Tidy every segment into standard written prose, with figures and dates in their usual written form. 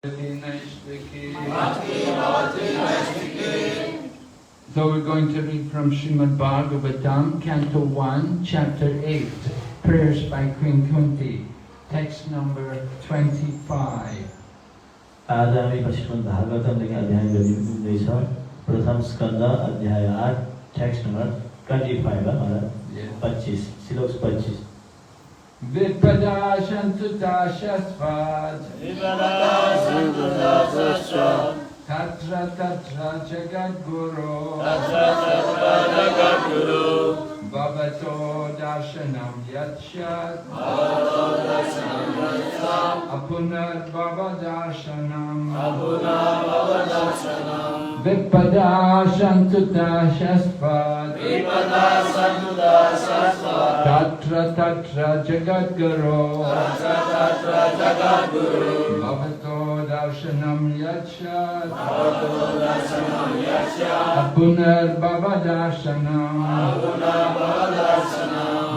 So we're going to read from Srimad Bhagavatam, Canto 1, Chapter 8, Prayers by Queen Kunti, text number 25. आज हामी श्रीमद् भागवतमदेखि अध्याय गरिँदैछ प्रथम स्कन्द अध्याय 8 टेक्स्ट नम्बर 25 25 श्लोक 25 Vipada Shantuta Shasvad Tatra Tatra Jagat Guru Bhavato Darshanam Yatshat Apunar Bhava Darshanam Vipada Shantuta Shasvad Tatra Tatra Jagat Guru Bhavato Darshanam Yatshat Apunar Bhava Darshanam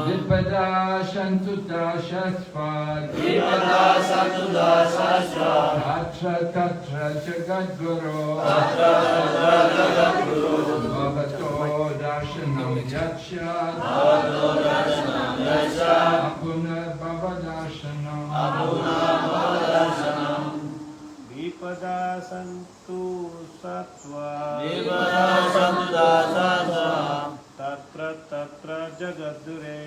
Vipada Shantuta Shasvat Tatra Tatra Jagat Guru Bhavato Darshanam Yatshat Apunar Bhava Darshanam Vipada Santu Sattva Tatra Tatra Jagadure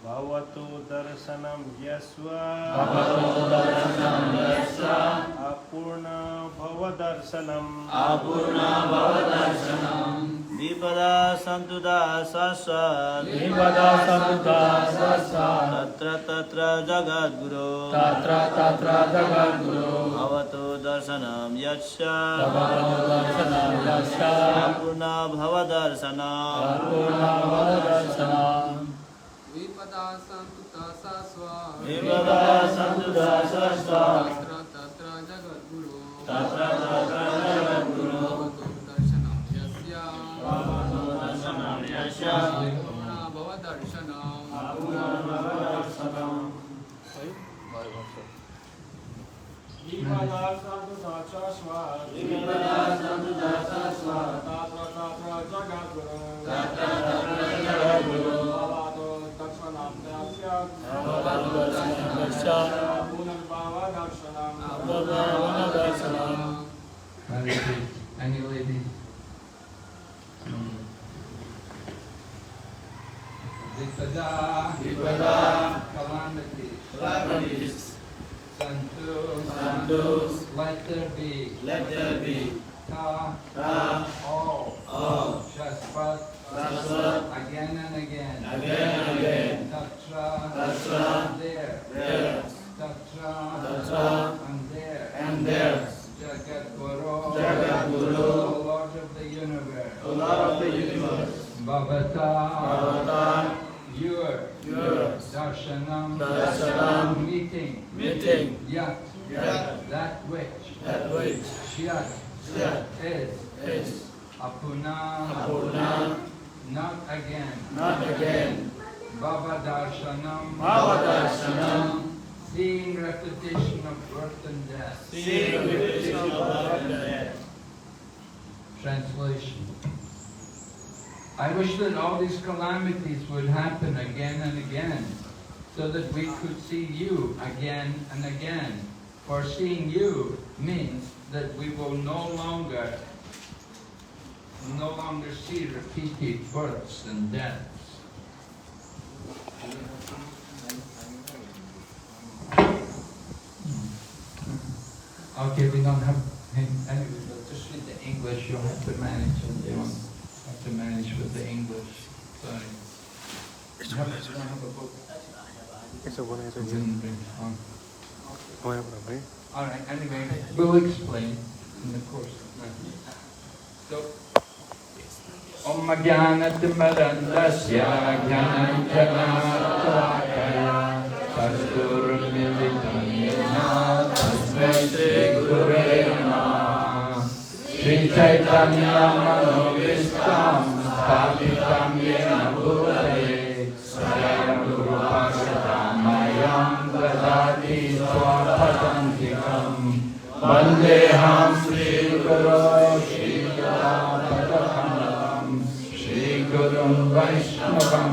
Bhavatu Darshanam Yasva Apurna Bhava Darshanam Vipada Santuda Sasa Tatra Tatra Jagadguru Bhavatu Darshanam Yatsha Apurna Bhava Darshanam Vipada Santuta Sasva Tatra Jagadguru Darshanam Yasya Apurna Bhava Darshanam Vipada Santuta Sasva Tatra Jagadguru Any ladies? Vipada calamities Santus let there be Ta all Shasvat again and again Tatra there Tatra and there Jagat Guru the Lord of the universe Bhavata your Darshanam meeting Yat that which Shyat is Apuna not again Bhava Darshanam seeing repetition of birth and death. Translation. I wish that all these calamities would happen again and again, so that we could see you again and again. For seeing you means that we will no longer see repeated births and deaths. Okay, we don't have anyway, but just read the English. You'll have to manage with the English. Sorry. You don't have a book. All right. Anyway, we'll explain in the course. So, Om Jnana-timirandasya Jnana-Jnana-Shalakaya Tastur-militam Yena Tasmai Shri-Gurave Namaha Shri Chaitanya-Manovistam Sthapitam Yena Bhutale Swayam Rupa Samayam Dadati swapadantikam Vandeham Sri Guru Shri Padakamalam Shri Gurum Vaishnavam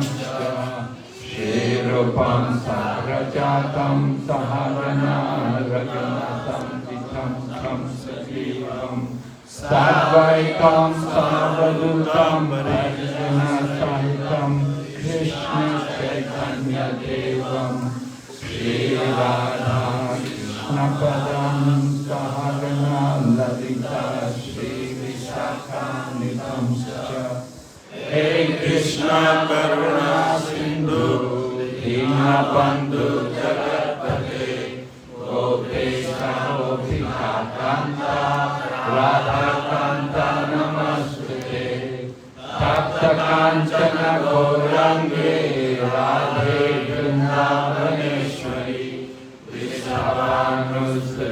Shri Rupam Sagrajatam Saharana Raghunatham Vitam Tam Sajivam Sadvaitam Sarvadutam Bhajana Sahitam Krishna Chaitanya Devam Shri Radha Krishna Padam Saharana Lalita Shri Vishakanitam Sacha Hey Krishna Karuna Sindhu Dinabandhu Jagatpate Gopesha Gopika Kanta Radha Kanta Namaste Tapta Kanchana Gaurange Radhe Vrindavaneshwari Vishavanuste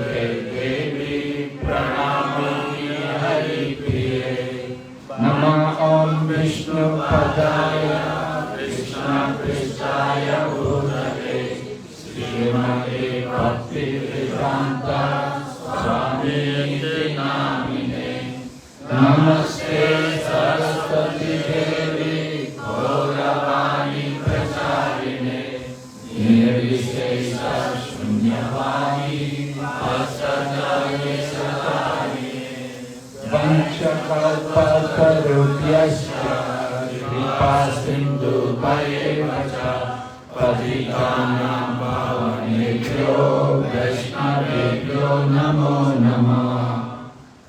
Devi Pranamani Hari Priye Nama Om Vishnu Padaya Krishna Prishaya Bhutale Srimati Bhakti Vedanta Swami Namine Namaste Saraswati Devi Gauravani Pracharine Nirvishesha Shunyavani Vasadaya Satarine Vanchakalpatarubhyascha Kripasindhu Bhayevacha Patitanam Bhavanebhyo Vaishnavebhyo Namo Namah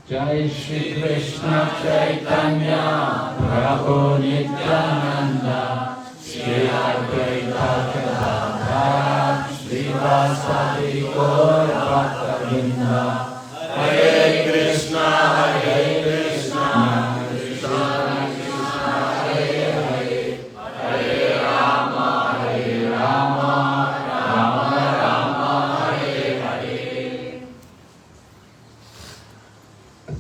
Jai Shri Krishna Chaitanya Prabhu Nityananda Shri Advaita Gadadhara Shri Vasadi Gaur Bhakta Hare Krishna Hare Krishna Krishna Krishna Hare Hare Hare Rama Hare Rama Rama Rama Hare Hare.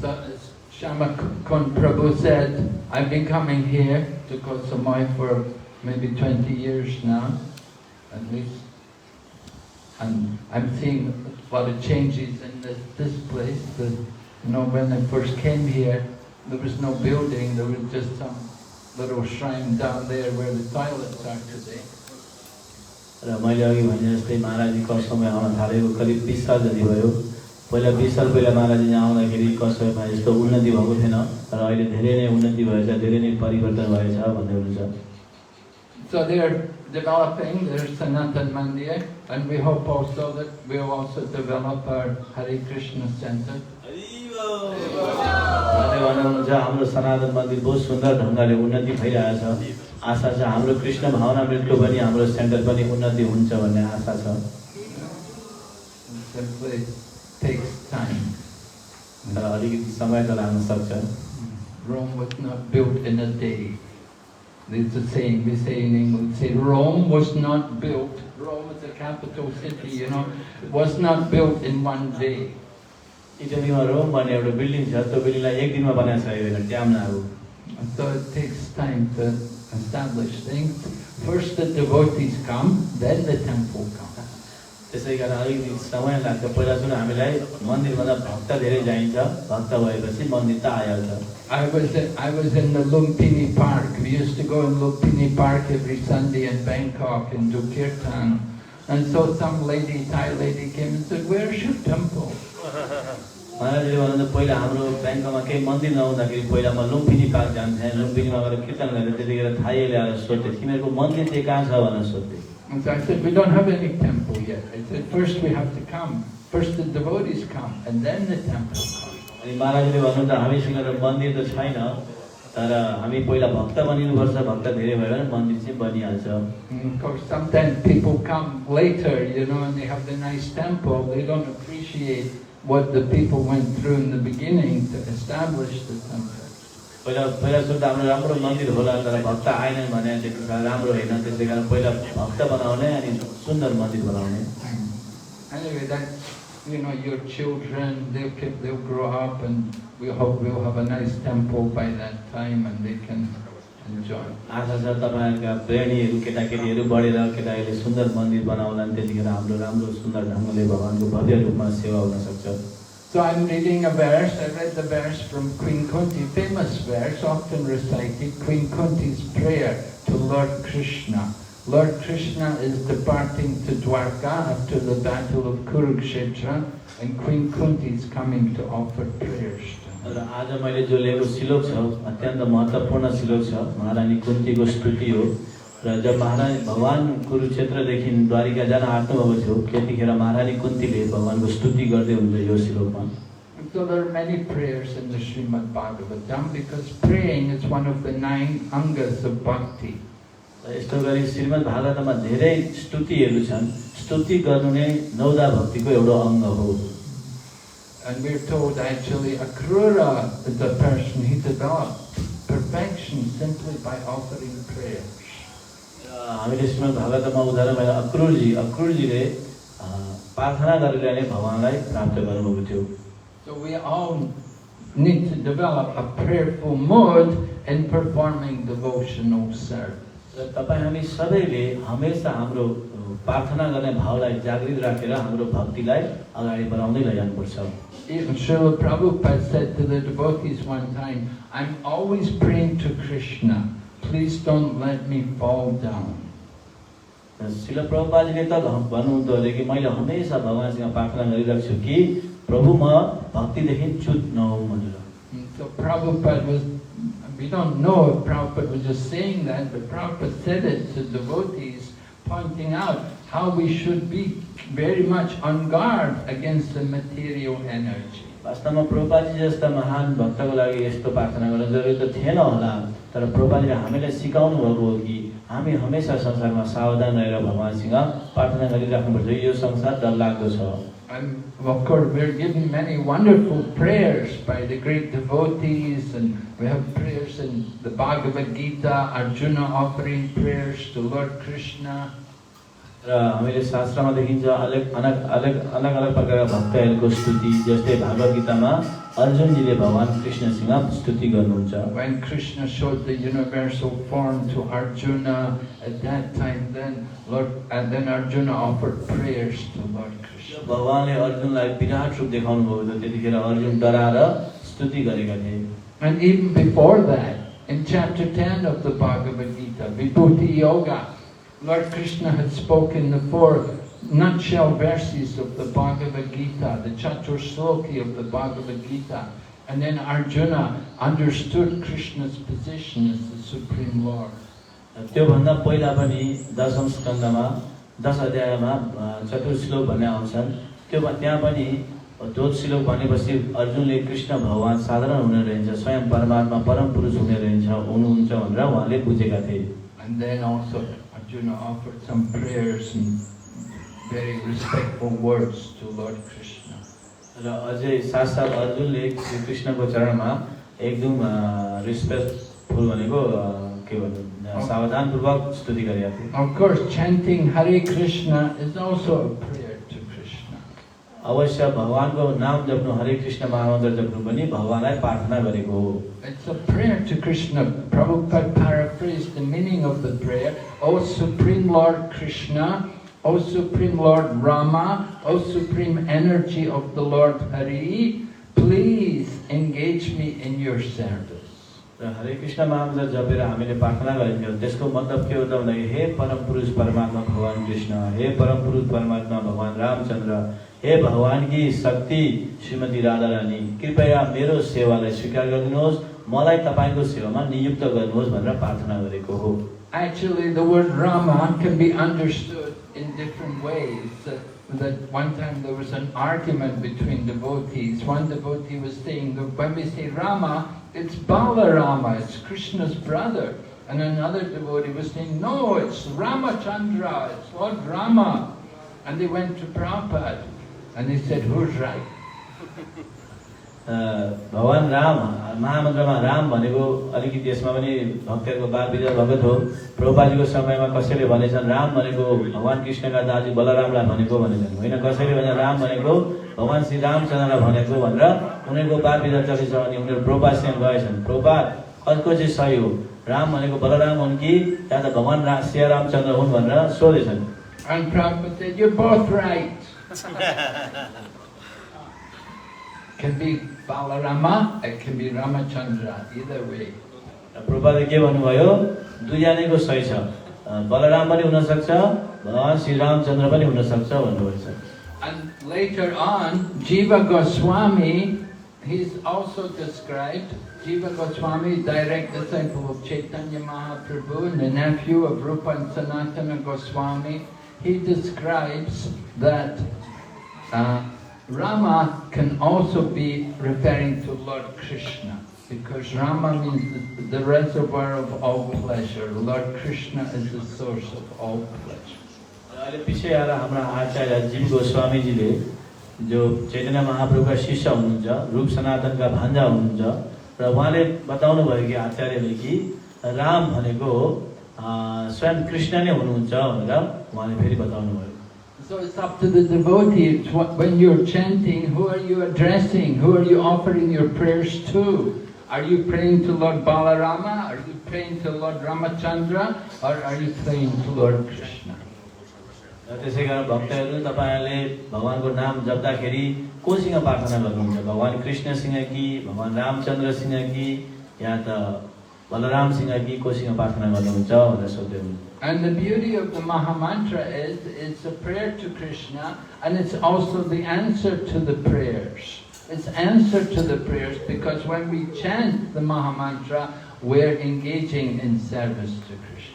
So, as Shama Kun Prabhu said, I've been coming here to Koh Samui for maybe 20 years now, at least. And I'm seeing a lot of changes in this place. When I first came here, there was no building, there was just some little shrine down there where the toilets are today. र मैले अघि भने जस्तै महाराजी कसमै आउन थालेको करिब 20 साल जति भयो। पहिला 20 साल पहिला महाराजी यहाँ आउँदाखेरि कसैमा यस्तो उन्नति भएको थिएन र अहिले धेरै नै उन्नति भएछ, धेरै नै परिवर्तन भएछ भन्दै हुनुहुन्छ। So they are developing their Sanatan Mandir, and we hope also that we'll also develop our Hare Krishna Center. हाम्रो सनातन मन्दिर बहुत सुन्दर ढङ्गले उन्नति भइरहेछ। आशा छ हाम्रो कृष्ण भावना मृतको पनि हाम्रो सेन्टर पनि उन्नति हुन्छ भन्ने आशा छ। Simply takes time. तर अलिकति समय त लाग्न सक्छ। Rome was not built in a day. There's a saying we say in English, say Rome was not built. Rome is the capital city, it was not built in one day. इटलीमा Rome भन्ने एउटा building छ, त्यो बिल्डिङलाई एक दिनमा बनाएको छैन, time लाग्यो। So it takes time to establish things. First the devotees come, then the temple comes. त्यसैकारण अलिकति समय लाग्छ। पहिला सुन हामीलाई मन्दिरभन्दा भक्त धेरै चाहिन्छ, भक्त भएपछि मन्दिर त आइहाल्छ। I was in the Lumpini Park. We used to go in Lumpini Park every Sunday in Bangkok and do kirtan. And so some lady, Thai lady came and said, "Where's your temple?" महाराजले भन्नुहुन्छ पहिला हाम्रो ब्याङ्कमा केही मन्दिर नहुँदाखेरि पहिला म Lumpinee park जान्थेँ, लुम्पिनीमा गएर कीर्तन गर्दै त्यतिखेर थाईले आएर सोध्थे तिमीहरूको मन्दिर चाहिँ कहाँ छ भनेर सोध्थे। And so I said, "We don't have any temple yet." I said, "First we have to come. First the devotees come, and then the temple comes." अनि महाराजले भन्नुहुन्छ हामीसँग त मन्दिर त छैन, तर हामी पहिला भक्त बनिनुपर्छ, भक्त धेरै भयो भने मन्दिर चाहिँ बनिहाल्छ। Of course, sometimes people come later, and they have the nice temple. They don't appreciate what the people went through in the beginning to establish the temple. पहिला सुन्दा हाम्रो राम्रो मन्दिर होला, तर भक्त आएनन् भने त्यो राम्रो होइन, त्यसैकारण पहिला भक्त बनाउने अनि सुन्दर मन्दिर बनाउने। Anyway, that's your children, they'll grow up, and we hope we'll have a nice temple by that time, and they can enjoy. आशा छ तपाईहरुका प्रेमीहरु केटाकेटीहरु बढेर केटाहरूले सुन्दर मन्दिर बनाउलान् त्यतिखेर हाम्रो राम्रो सुन्दर ढंगले भगवानको भव्य रूपमा सेवा हुन सक्छ। So I'm reading a verse. I read the verse from Queen Kunti, famous verse, often recited, Queen Kunti's prayer to Lord Krishna. Lord Krishna is departing to Dwarka after the battle of Kurukshetra, and Queen Kunti is coming to offer prayers to him. र आज मैले जो लेखेको श्लोक छ अत्यन्त महत्त्वपूर्ण श्लोक छ। महारानी कुन्तीको स्तुति हो र जब महारानी भगवान कुरुक्षेत्रदेखि द्वारिका जान आँट्नुभएको थियो त्यतिखेर महारानी कुन्तीले भगवानको स्तुति गर्दै हुन्छ यो श्लोकमा। So there are many prayers in the Srimad Bhagavatam because praying is one of the 9 angas of Bhakti. यस्तो गरी श्रीमद् भागवतमा धेरै स्तुतिहरू छन्। स्तुति गर्नु नै नौदा भक्तिको एउटा अङ्ग हो। And we're told actually Akrura is the person he developed perfection simply by offering prayers. हामीले श्रीमद् भागवतमा उदाहरण भयो अक्रूरजीले प्रार्थना गरेर नै भगवानलाई प्राप्त गर्नुभएको थियो। So we all need to develop a prayerful mode in performing devotional service. तपाई हामी सबैले हमेशा हाम्रो प्रार्थना गर्ने भावलाई जागृत राखेर हाम्रो भक्तिलाई अगाडि बढाउँदै लैजानुपर्छ। Even Srila Prabhupada said to the devotees one time, I'm always praying to Krishna. Please don't let me fall down. Srila प्रभुपादले त भन्नुहुन्थ्यो अरे कि मैले हमेशा भगवानसँग प्रार्थना गरिरहेको छु कि प्रभु म भक्तिदेखि च्युत नहौँ भनेर। So Prabhupada was, we don't know if Prabhupada was just saying that, but Prabhupada said it to devotees, pointing out how we should be very much on guard against the material energy. वास्तवमा प्रभुपादजी जस्ता महान भक्तको लागि यस्तो प्रार्थना गर्न जरुरी त थिएन होला, तर प्रभुपादले हामीलाई सिकाउनु भएको हो कि हामी हमेशा संसारमा सावधान रहेर भगवानसँग प्रार्थना गरिराख्नुपर्छ। यो संसार डरलाग्दो छ। And of course we're given many wonderful prayers by the great devotees, and we have prayers in the Bhagavad Gita, Arjuna offering prayers to Lord Krishna. र हामीले शास्त्रमा देखिन्छ अलग अलग प्रकारका भक्तहरूको स्तुति, जस्तै भागवत गीतामा अर्जुनजीले भगवान कृष्णसँग स्तुति गर्नुहुन्छ। When Krishna showed the universal form to Arjuna at that time, then Arjuna offered prayers to Lord Krishna. भगवानले अर्जुनलाई विराट रूप देखाउनु भयो त त्यतिखेर अर्जुन डराएर स्तुति गरेका थिए। And even before that, in chapter 10 of the Bhagavad Gita, Vibhuti Yoga, Lord Krishna had spoken the 4 nutshell verses of the Bhagavad Gita, the Chatur Sloki of the Bhagavad Gita, and then Arjuna understood Krishna's position as the Supreme Lord. त्यो भन्दा पहिला पनि 10औं स्कन्धमा 10 अध्यायमा चतुर श्लोक भन्ने आउँछन्। त्यो त्यहाँ पनि त्यो श्लोक भनेपछि अर्जुनले कृष्ण भगवान साधारण हुने रहन्छ, स्वयं परमात्मा परम पुरुष हुने रहन्छ हुनुहुन्छ भनेर उहाँले बुझेका थिए। And then also Arjuna offered some prayers and very respectful words to Lord Krishna. र अझै साथसाथ अर्जुनले श्री कृष्णको चरणमा एकदम रिस्पेक्टफुल भनेको के भन्नु सावधानपूर्वक स्तुति गरेका थिए। Of course, chanting Hare Krishna is also a prayer to Krishna. अवश्य भगवानको नाम जप्नु, हरे कृष्ण महामन्त्र जप्नु पनि भगवानलाई प्रार्थना गरेको हो। It's a prayer to Krishna. Prabhupada paraphrased the meaning of the prayer. O Supreme Lord Krishna, O Supreme Lord Rama, O Supreme Energy of the Lord Hari, please engage me in your service. र हरे कृष्ण महामन्त्र जपेर हामीले प्रार्थना गरिन्छ। त्यसको मतलब के हो त भन्दाखेरि हे परम पुरुष परमात्मा भगवान कृष्ण, हे परम पुरुष परमात्मा भगवान रामचन्द्र, हे भगवान की शक्ति श्रीमती राधा रानी, कृपया मेरो सेवालाई स्वीकार गरिदिनुहोस्, मलाई तपाईको सेवामा नियुक्त गर्नुहोस् भनेर प्रार्थना गरेको हो। Actually, the word Rama can be understood in different ways. That one time there was an argument between devotees. One devotee was saying that when we say Rama, it's Balarama, it's Krishna's brother. And another devotee was saying, no, it's Ramachandra, it's Lord Rama. And they went to Prabhupada and they said, who's right? भगवान राम महामन्त्रमा राम भनेको अलिकति यसमा पनि भक्तहरूको वाद विवाद भएको थियो। प्रभुपादजीको समयमा कसैले भनेछन् राम भनेको भगवान कृष्णका दाजु बलरामलाई भनेको भनेछन्, होइन कसैले भने राम भनेको भगवान श्री रामचन्द्रलाई भनेको भनेर उनीहरूको वाद विवाद चलेछ। अनि उनीहरू प्रभुपादसँग गएछन्, प्रभुपाद कसको चाहिँ सही हो, राम भनेको बलराम हुन् कि या त भगवान श्री रामचन्द्र हुन् भनेर सोधेछन्। And Prabhupada said, you're both right. Can be Balarama, it can be Ramachandra, either way. प्रभुपादले के भन्नुभयो, दुईजनाको सही छ, बलराम पनि हुन सक्छ, भगवान श्री रामचन्द्र पनि हुन सक्छ भन्नुभएको छ। And later on, Jiva Goswami, he's also described. Jiva Goswami, direct disciple of Chaitanya Mahaprabhu and the nephew of Rupa and Sanatana Goswami, he describes that Rama can also be referring to Lord Krishna, because Rama means the reservoir of all pleasure. Lord Krishna is the source of all pleasure. अहिले पछि आएर हाम्रा आचार्य जीव गोस्वामी जीले जो चैतन्य महाप्रभुका शिष्य हुनुहुन्छ, रूप सनातनका भान्जा हुनुहुन्छ र उहाँले बताउनु भयो कि आचार्यले कि राम भनेको स्वयं कृष्ण नै हुनुहुन्छ भनेर उहाँले फेरि बताउनु भयो। So it's up to the devotee. When you're chanting, who are you addressing? Who are you offering your prayers to? Are you praying to Lord Balarama? Are you praying to Lord Ramachandra? Or are you praying to Lord Krishna? त्यसैकारण भक्तहरू तपाईहरुले भगवानको नाम जप्दाखेरि कोसँग प्रार्थना गर्नुहुन्छ, भगवान कृष्णसँग कि भगवान रामचन्द्रसँग कि या त बलरामसँग कि कोसँग प्रार्थना गर्नुहुन्छ भनेर सोध्दै हुनुहुन्छ। And the beauty of the Mahamantra is it's a prayer to Krishna, and it's also the answer to the prayers. It's answer to the prayers, because when we chant the Mahamantra, we're engaging in service to Krishna.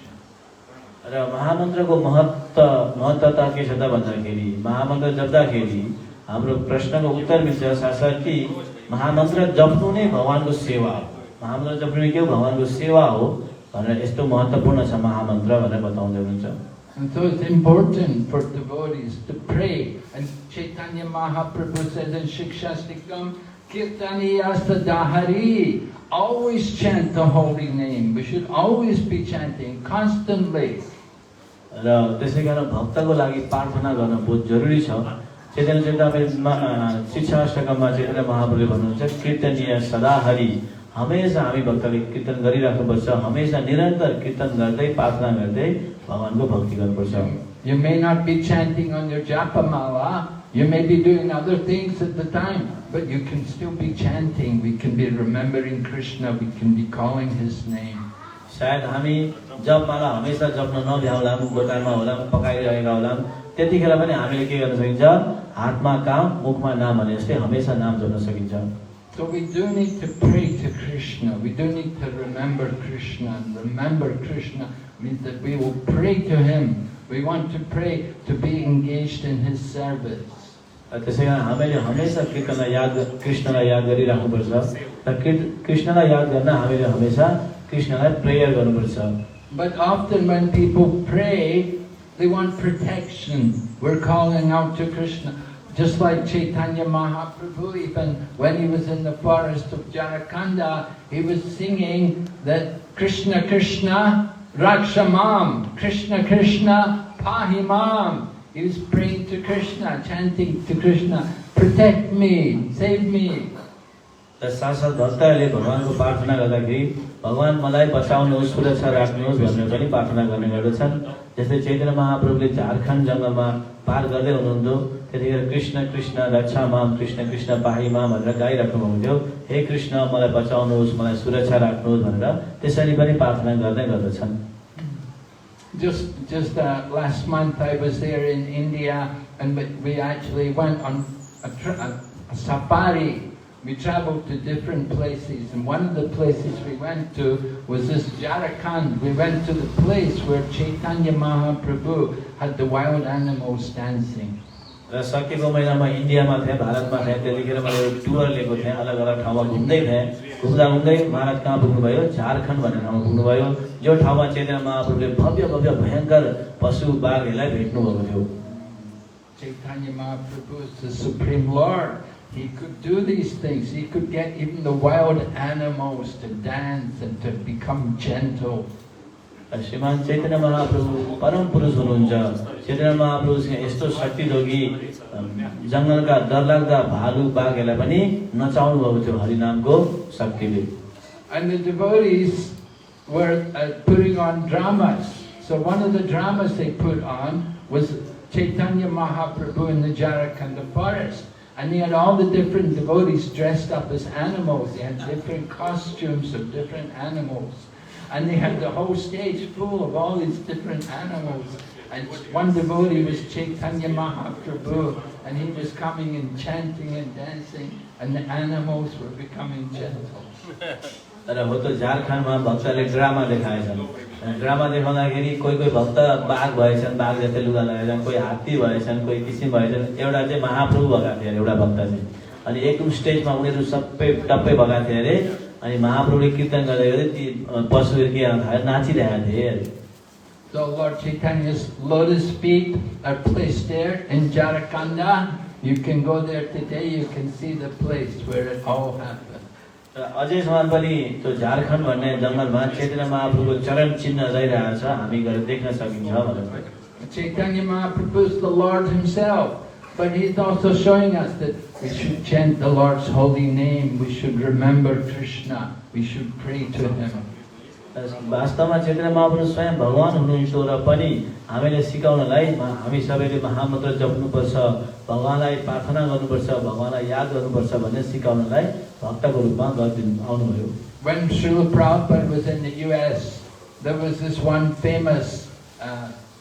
र महामन्त्रको महत्त्वता के छ त भन्दाखेरि महामन्त्र जप्दाखेरि हाम्रो प्रश्नको उत्तर मिल्छ, साथसाथै महामन्त्र जप्नु नै भगवानको सेवा हो। महामन्त्र जप्नु के हो? भगवानको सेवा हो भनेर यस्तो महत्त्वपूर्ण छ महामन्त्र भनेर बताउँदै हुनुहुन्छ। And so it's important for devotees to pray. And Chaitanya Mahaprabhu says in Shikshastikam, Kirtaniya Sadahari, always chant the holy name. We should always be chanting constantly. र त्यसैकारण भक्तको लागि प्रार्थना गर्न बहुत जरुरी छ। चैतन्य चरितामृतमा शिक्षाष्टकममा चैतन्य महाप्रभुले भन्नुहुन्छ, कीर्तनीय सदाहरि, हमेशा हामी भक्तले कीर्तन गरिराख्नुपर्छ, हमेशा निरन्तर कीर्तन गर्दै प्रार्थना गर्दै भगवानको भक्ति गर्नुपर्छ। You may not be chanting on your japamala, you may be doing other things at the time, but you can still be chanting. We can be remembering Krishna, we can be calling his name. सायद हामी जपमाला हमेशा जप्न नभ्याउला, गोटामा होला, पकाइरहेका होला, त्यतिखेर पनि हामीले के गर्न सकिन्छ? हातमा काम, मुखमा नाम भने जस्तै हमेशा नाम जप्न सकिन्छ। So we do need to pray to Krishna. We do need to remember Krishna. And remember Krishna means that we will pray to him. We want to pray to be engaged in his service. त्यसैकारण हामीले हमेशा कीर्तनलाई याद, कृष्णलाई याद गरिराख्नुपर्छ र कृष्णलाई याद गर्न हामीले हमेशा कृष्णलाई प्रेयर गर्नुपर्छ। But often when people pray, they want protection. We're calling out to Krishna. Just like Chaitanya Mahaprabhu, even when he was in the forest of Jarakanda, he was singing that Krishna Krishna Rakshamam, Krishna Krishna Pahimam. He was praying to Krishna, chanting to Krishna, protect me, save me. साथ भक्तहरूले भगवानको प्रार्थना गर्दाखेरि भगवान मलाई बचाउनुहोस्, सुरक्षा राख्नुहोस् भनेर पनि प्रार्थना गर्ने गर्दछन्। जस्तै चैतन्य महाप्रभुले झारखण्ड जङ्गलमा पार गर्दै हुनुहुन्थ्यो, त्यतिखेर कृष्ण कृष्ण रक्षा माम, कृष्ण कृष्ण पाहि माम भनेर गाइराख्नु हुन्थ्यो, हे कृष्ण मलाई बचाउनुहोस्, मलाई सुरक्षा राख्नुहोस् भनेर त्यसरी पनि प्रार्थना गर्दै गर्दछन्। Just last month I was there in India, and we actually went on a safari. We traveled to different places, and one of the places we went to was this Jharkhand. We went to the place where Chaitanya Mahaprabhu had the wild animals dancing. र सकेको महिनामा इन्डियामा थिएँ, भारतमा थिएँ, त्यतिखेर मैले tour लिएको थिएँ, अलग अलग ठाउँमा घुम्दै थिएँ। घुम्दा घुम्दै महाराज कहाँ पुग्नुभयो? झारखण्ड भन्ने ठाउँमा पुग्नुभयो, जो ठाउँमा चैतन्य महाप्रभुले भव्य भव्य भयंकर पशु बाघहरूलाई भेट्नु भएको थियो। Chaitanya Mahaprabhu is the Supreme Lord. He could do these things. He could get even the wild animals to dance and to become gentle. श्रीमान चैतन्य महाप्रभु परम पुरुष हुनुहुन्छ। चैतन्य महाप्रभुसँग यस्तो शक्ति थियो कि जङ्गलका डरलाग्दा भालु बाघहरूलाई पनि नचाउनु भएको थियो हरिनामको शक्तिले। And the devotees were putting on dramas. So one of the dramas they put on was Chaitanya Mahaprabhu in the Jharkhand forest. And he had all the different devotees dressed up as animals. They had different costumes of different animals. And they had the whole stage full of all these different animals. And one devotee was Chaitanya Mahaprabhu, and he was coming and chanting and dancing, and the animals were becoming gentle. तर हो त झारखण्डमा भक्तले drama देखाएछन् drama देखाउँदाखेरि कोही कोही भक्त बाघ भएछन् बाघ जस्तै लुगा लगाएछन् कोही हात्ती भएछन् कोही किसिम भएछन् एउटा चाहिँ महाप्रभु भएका थिए एउटा भक्त चाहिँ अनि एकदम स्टेजमा उनीहरू सबै टप्पै भएका थिए अरे अनि महाप्रभुले कीर्तन गर्दै गर्दै ती पशुहरू के थाहा नाचिरहेका थिए अरे So Lord Chaitanya's lotus feet are placed there in Jharkhand. You can go there today, you can see the place where it all happened. अझै समान पनि त्यो झारखण्ड भन्ने जंगलमा चैतन्य महाप्रभुको चरण चिन्ह रहिरहेको छ हामी गएर देख्न सकिन्छ भनेर Chaitanya Mahaprabhu is the Lord himself, but he's also showing us that we should chant the Lord's holy name, we should remember Krishna, we should pray to him. वास्तवमा चैतन्य महाप्रभु स्वयं भगवान हुनुहुन्छ र पनि हामीले सिकाउनलाई हामी सबैले महामन्त्र जप्नुपर्छ भगवानलाई प्रार्थना गर्नुपर्छ भगवानलाई याद गर्नुपर्छ भन्ने सिकाउनलाई भक्तको रूपमा गर्दिनु आउनुभयो When Srila Prabhupada was in the US, there was this one famous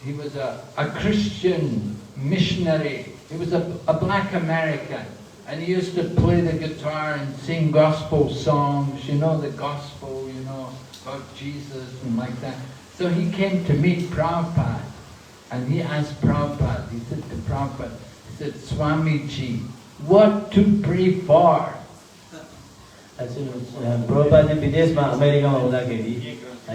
he was a Christian missionary. He was a black American, and he used to play the guitar and sing gospel songs, you know, the gospel, you know, about Jesus and like that. So he came to meet Prabhupada, and he asked Prabhupada, he said to Prabhupada, he said, Swamiji, what to pray for? Prabhupada ji विदेशमा अमेरिकामा हुँदाखेरि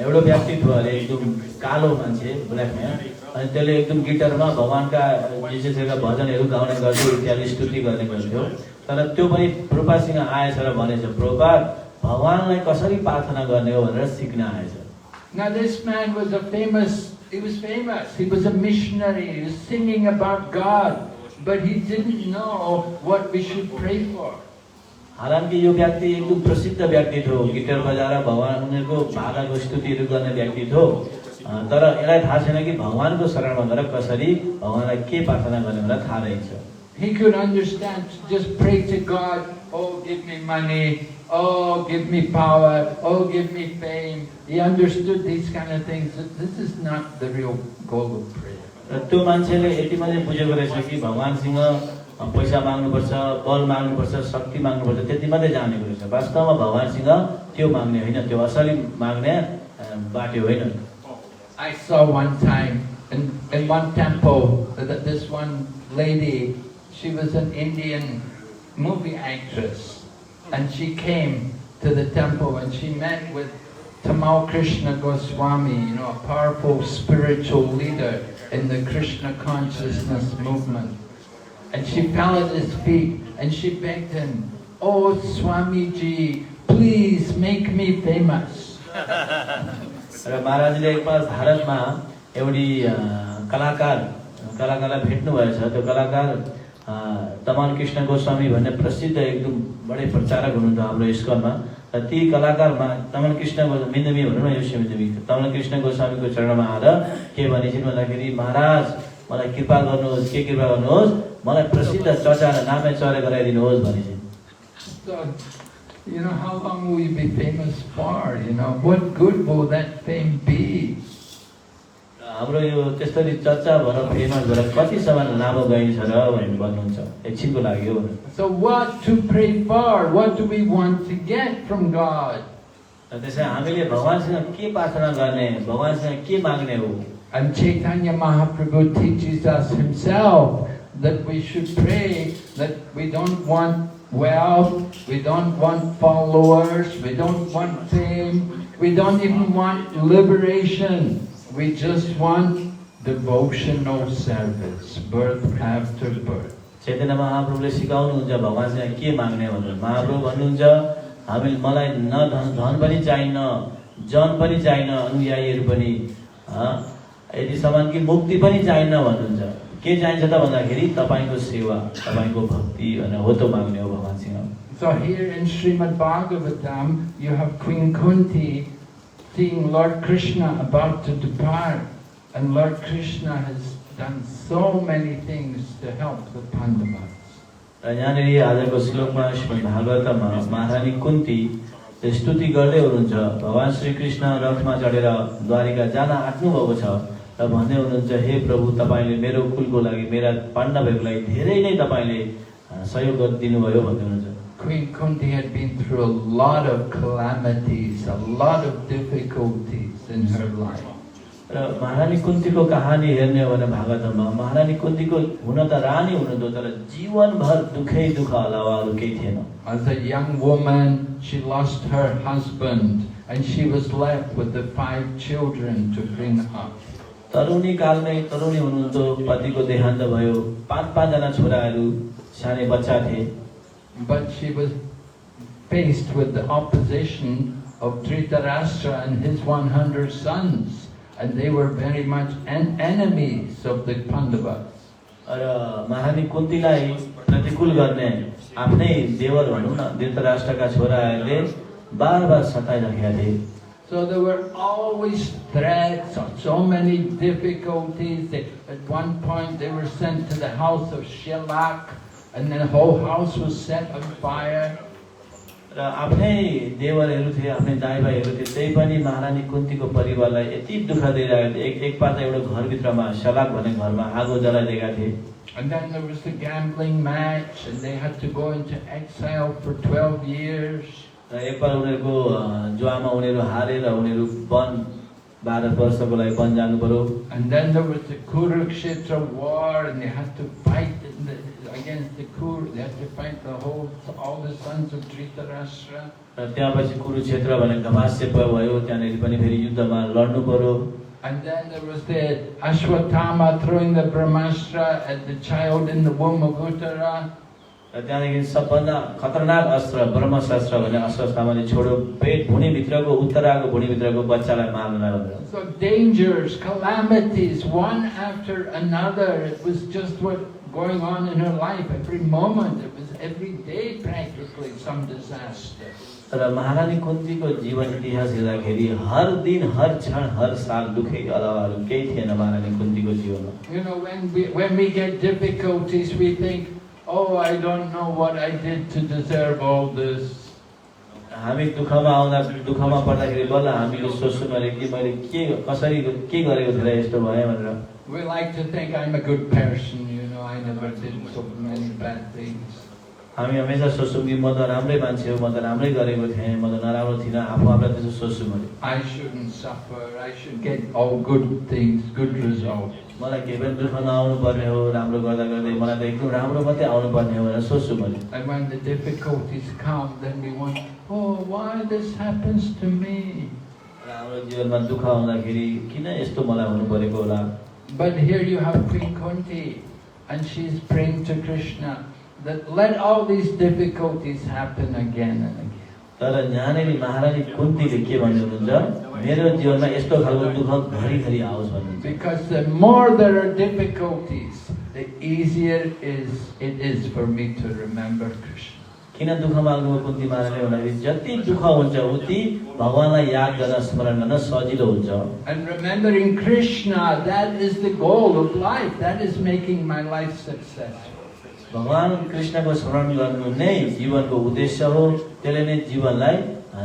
एउटा व्यक्ति थियो अरे एकदम कालो मान्छे ब्ल्याकमा अनि त्यसले एकदम गिटारमा भगवानका जिससका भजनहरू गाउने गर्थ्यो इत्यादि स्तुति गर्ने गर्थ्यो तर त्यो पनि प्रभुपादसँग आएछ र भनेछ प्रभुपाद भगवानलाई कसरी प्रार्थना गर्ने हो भनेर सिक्न आएछ Now this man was he was famous, he was a missionary, he was singing about God, but he didn't know what we should pray for. हालांकि यो व्यक्ति एकदम प्रसिद्ध व्यक्ति थियो गिटार बजाएर भगवान उनीहरुको भाकाको स्तुतिहरू गर्ने व्यक्ति थियो तर यसलाई थाहा छैन कि भगवानको शरणमा गएर कसरी भगवानलाई के प्रार्थना गर्ने भनेर थाहा रहेछ He could understand, just pray to God, oh give me money, oh give me power, oh give me fame. He understood these kind of things. This is not the real goal of prayer. त्यो मान्छेले यति मात्रै बुझेको रहेछ कि भगवानसँग पैसा माग्नुपर्छ बल माग्नुपर्छ शक्ति माग्नुपर्छ त्यति मात्रै जानेको रहेछ वास्तवमा भगवानसँग त्यो माग्ने हैन त्यो असली माग्ने बाटो होइन I saw one time in one temple that this one lady, she was an Indian movie actress, and she came to the temple and she met with Tamal Krishna Goswami, you know, a powerful spiritual leader in the Krishna consciousness movement. And she fell at his feet and she begged him, oh Swamiji, please make me famous. र महाराजले एकपल्ट भारतमा एउटी कलाकारलाई भेट्नु भएछ त्यो कलाकार तमाल कृष्ण गोस्वामी भन्ने प्रसिद्ध एकदम बडे प्रचारक हुनुहुन्छ हाम्रो इस्कनमा र ती कलाकारमा तमाल कृष्ण मिन्दमी भन्नु न यो मिन्दमी तमाल कृष्ण गोस्वामीको चरणमा आएर के भनिसिन् भन्दाखेरि महाराज मलाई कृपा गर्नुहोस् के कृपा गर्नुहोस् मलाई प्रसिद्ध चर्चा र नामे चर्चा गराइदिनुहोस् भनिसिन् You know, how long will you be famous for? You know, what good will that fame be? हाम्रो यो त्यसरी चर्चा भएर फेमस भएर कति समय लामो गइन्छ र भनेर भन्नुहुन्छ एकछिनको लागि हो So what to pray for? What do we want to get from God? त्यसै हामीले भगवानसँग के प्रार्थना गर्ने भगवानसँग के माग्ने हो And Chaitanya Mahaprabhu teaches us himself that we should pray that we don't want wealth, we don't want followers, we don't want fame, we don't even want liberation. We just want devotional service, birth after birth. Chaitanya महाप्रभुले सिकाउनुहुन्छ भगवानसँग के माग्ने भनेर महाप्रभु भन्नुहुन्छ हामी मलाई न धन पनि चाहिन्न जन पनि चाहिन्न अनुयायीहरू पनि यदि समान कि मुक्ति पनि चाहिन्न भन्नुहुन्छ के चाहिन्छ त भन्दाखेरि तपाईको सेवा तपाईको भक्ति अनि हो त माग्ने हो भगवानसँग So here in Srimad Bhagavatam you have Queen Kunti seeing Lord Krishna about to depart, and Lord Krishna has done so many things to help the Pandavas. र यहाँनिर आजको श्लोकमा श्रीमद् भागवतमा महारानी कुन्ती स्तुति गर्दै हुनुहुन्छ भगवान श्री कृष्ण रथमा चढेर द्वारिका जान आँट्नु भएको छ र भन्दै हुनुहुन्छ हे प्रभु तपाईले मेरो कुलको लागि मेरा पाण्डवहरूको लागि धेरै नै तपाईले सहयोग गरिदिनु भयो भन्दै हुनुहुन्छ Queen Kunti had been through a lot of calamities, a lot of difficulties in her life. र महारानी कुन्तीको कहानी हेर्ने हो भने भागवतमा महारानी कुन्तीको हुन त रानी हुनुहुन्थ्यो तर जीवनभर दुखै दुख अलावा अरु केही थिएन. As a young woman, she lost her husband and she was left with the 5 children to bring up. तरुणी कालमै तरुणी हुनुहुन्थ्यो पतिको देहान्त भयो 5 जना छोराहरू सानै बच्चा थिए. But she was faced with the opposition of Dhritarashtra and his 100 sons, and they were very much enemies of the Pandavas. र महारानी कुन्तीलाई प्रतिकूल गर्ने आफ्नै देवर भनौं न धृतराष्ट्रका छोराहरूले बारबार सताइरहेका थिए. So there were always threats, so many difficulties. At one point they were sent to the house of Shilak, and then the whole house was set on fire. र आफ्नै देवरहरू थिए आफ्नै दाइ भाइहरू थिए त्यही पनि महारानी कुन्तीको परिवारलाई यति दुःख दिइरहेको थिए. एक पल्ट एउटा घरभित्रमा शलाक भन्ने घरमा आगो जलाइदिएका थिए. And then there was the gambling match, and they had to go into exile for 12 years. र एकपल्ट उनीहरूको जुवामा उनीहरू हारेर उनीहरू वन 12 वर्षको लागि वन जानु पर्यो. And then there was the Kurukshetra war, and they had to fight against the They had to fight all the sons of Dhritarashtra. र त्यसपछि कुरुक्षेत्र भन्ने घमास्य भयो त्यहाँनेरि पनि फेरि युद्धमा लड्नु पर्यो. And then there was the Ashwatthama throwing the Brahmastra at the child in the womb of Uttara. र त्यहाँदेखि सबभन्दा खतरनाक अस्त्र ब्रह्मशास्त्र भन्ने अश्वत्थामाले छोड्यो पेट भुँडी भित्रको उत्तराको भुँडी भित्रको बच्चालाई मार्न भनेर. So dangers, calamities, one after another. It was just what going on in her life. Every moment, it was every day practically some disaster. र महारानी कुन्तीको जीवन इतिहास हेर्दाखेरि हर दिन हर क्षण हर साल दुखै अलावा अरु केही थिएन महारानी कुन्तीको जीवनमा. You know, when we get difficulties, we think, oh, I don't know what I did to deserve all this. हामी दुखमा पर्दाखेरि बल्ल हामीले सोच्छौं मैले कि मैले कसरी के गरेको थिएँ यस्तो भयो भनेर. We like to think I'm a good person, you know, I never did so many bad things. हामी हमेशा सोच्छौं कि म त राम्रै मान्छे हो म त राम्रै गरेको थिएँ म त नराम्रो थिइनँ आफू आफूलाई त्यसो सोच्छु मैले. I shouldn't suffer, I should get all good things, good results. मलाई केही पनि दुःख नआउनु पर्ने हो राम्रो गर्दा गर्दै मलाई त एकदम राम्रो मात्रै आउनु पर्ने हो भनेर सोच्छु मैले. And when the difficulties come, then we want, oh, why this happens to me? र हाम्रो जीवनमा दुःख आउँदाखेरि किन यस्तो मलाई हुनु परेको होला. But here you have Queen Kunti, and she's praying to Krishna that let all these difficulties happen again and again. तर यहाँनेरि महारानी कुन्तीले के भन्दै हुनुहुन्छ मेरो जीवनमा यस्तो खालको दुःख घरिघरि आओस् भन्नुहुन्छ. Because the more there are difficulties, the easier it is for me to remember Krishna. किन दुःख माग्नु कुन्ती महारानीले भन्दाखेरि जति दुःख हुन्छ उति भगवानलाई याद गर्न स्मरण गर्न सजिलो हुन्छ. And remembering Krishna, that is the goal of life. That is making my life successful. भगवान कृष्णको स्मरण गर्नु नै जीवनको उद्देश्य हो त्यसले नै जीवनलाई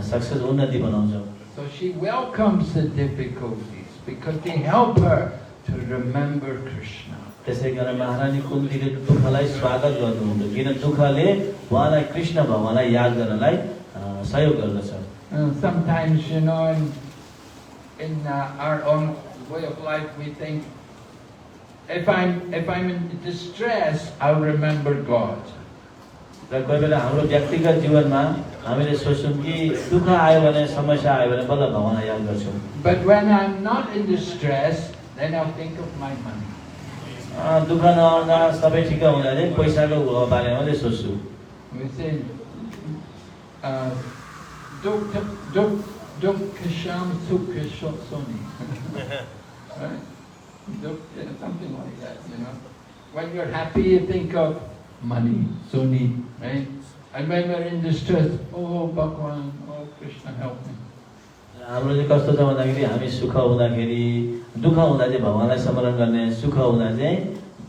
सक्सेस उन्नति बनाउँछ. So she welcomes the difficulties because they help her to remember Krishna. त्यसैकारण महारानी कुन्तीले दुःखलाई स्वागत गर्नुहुन्छ किन दुःखले उहाँलाई कृष्ण भगवानलाई याद गर्नलाई सहयोग गर्दछ. Sometimes, you know, in our own way of life, we think, if I'm in distress, I'll remember God. र कोही बेला हाम्रो व्यक्तिगत जीवनमा हामीले सोच्छौं कि दुःख आयो भने समस्या आयो भने बल्ल भगवानलाई याद गर्छौं. But when I'm not in distress, then I'll think of my money. दुःख नआउँदा सबै ठिक हुँदा चाहिँ पैसाको बारेमा मात्रै सोच्छु. We say, Dukkha Sham Sukha Soni. Right? Something like that, you know. When you're happy, you think of money, Soni, right? And when we're in distress, oh Bhagwan, oh Krishna, help me. हाम्रो चाहिँ कस्तो छ भन्दाखेरि हामी सुख हुँदाखेरि दुःख हुँदा चाहिँ भगवानलाई स्मरण गर्ने सुख हुँदा चाहिँ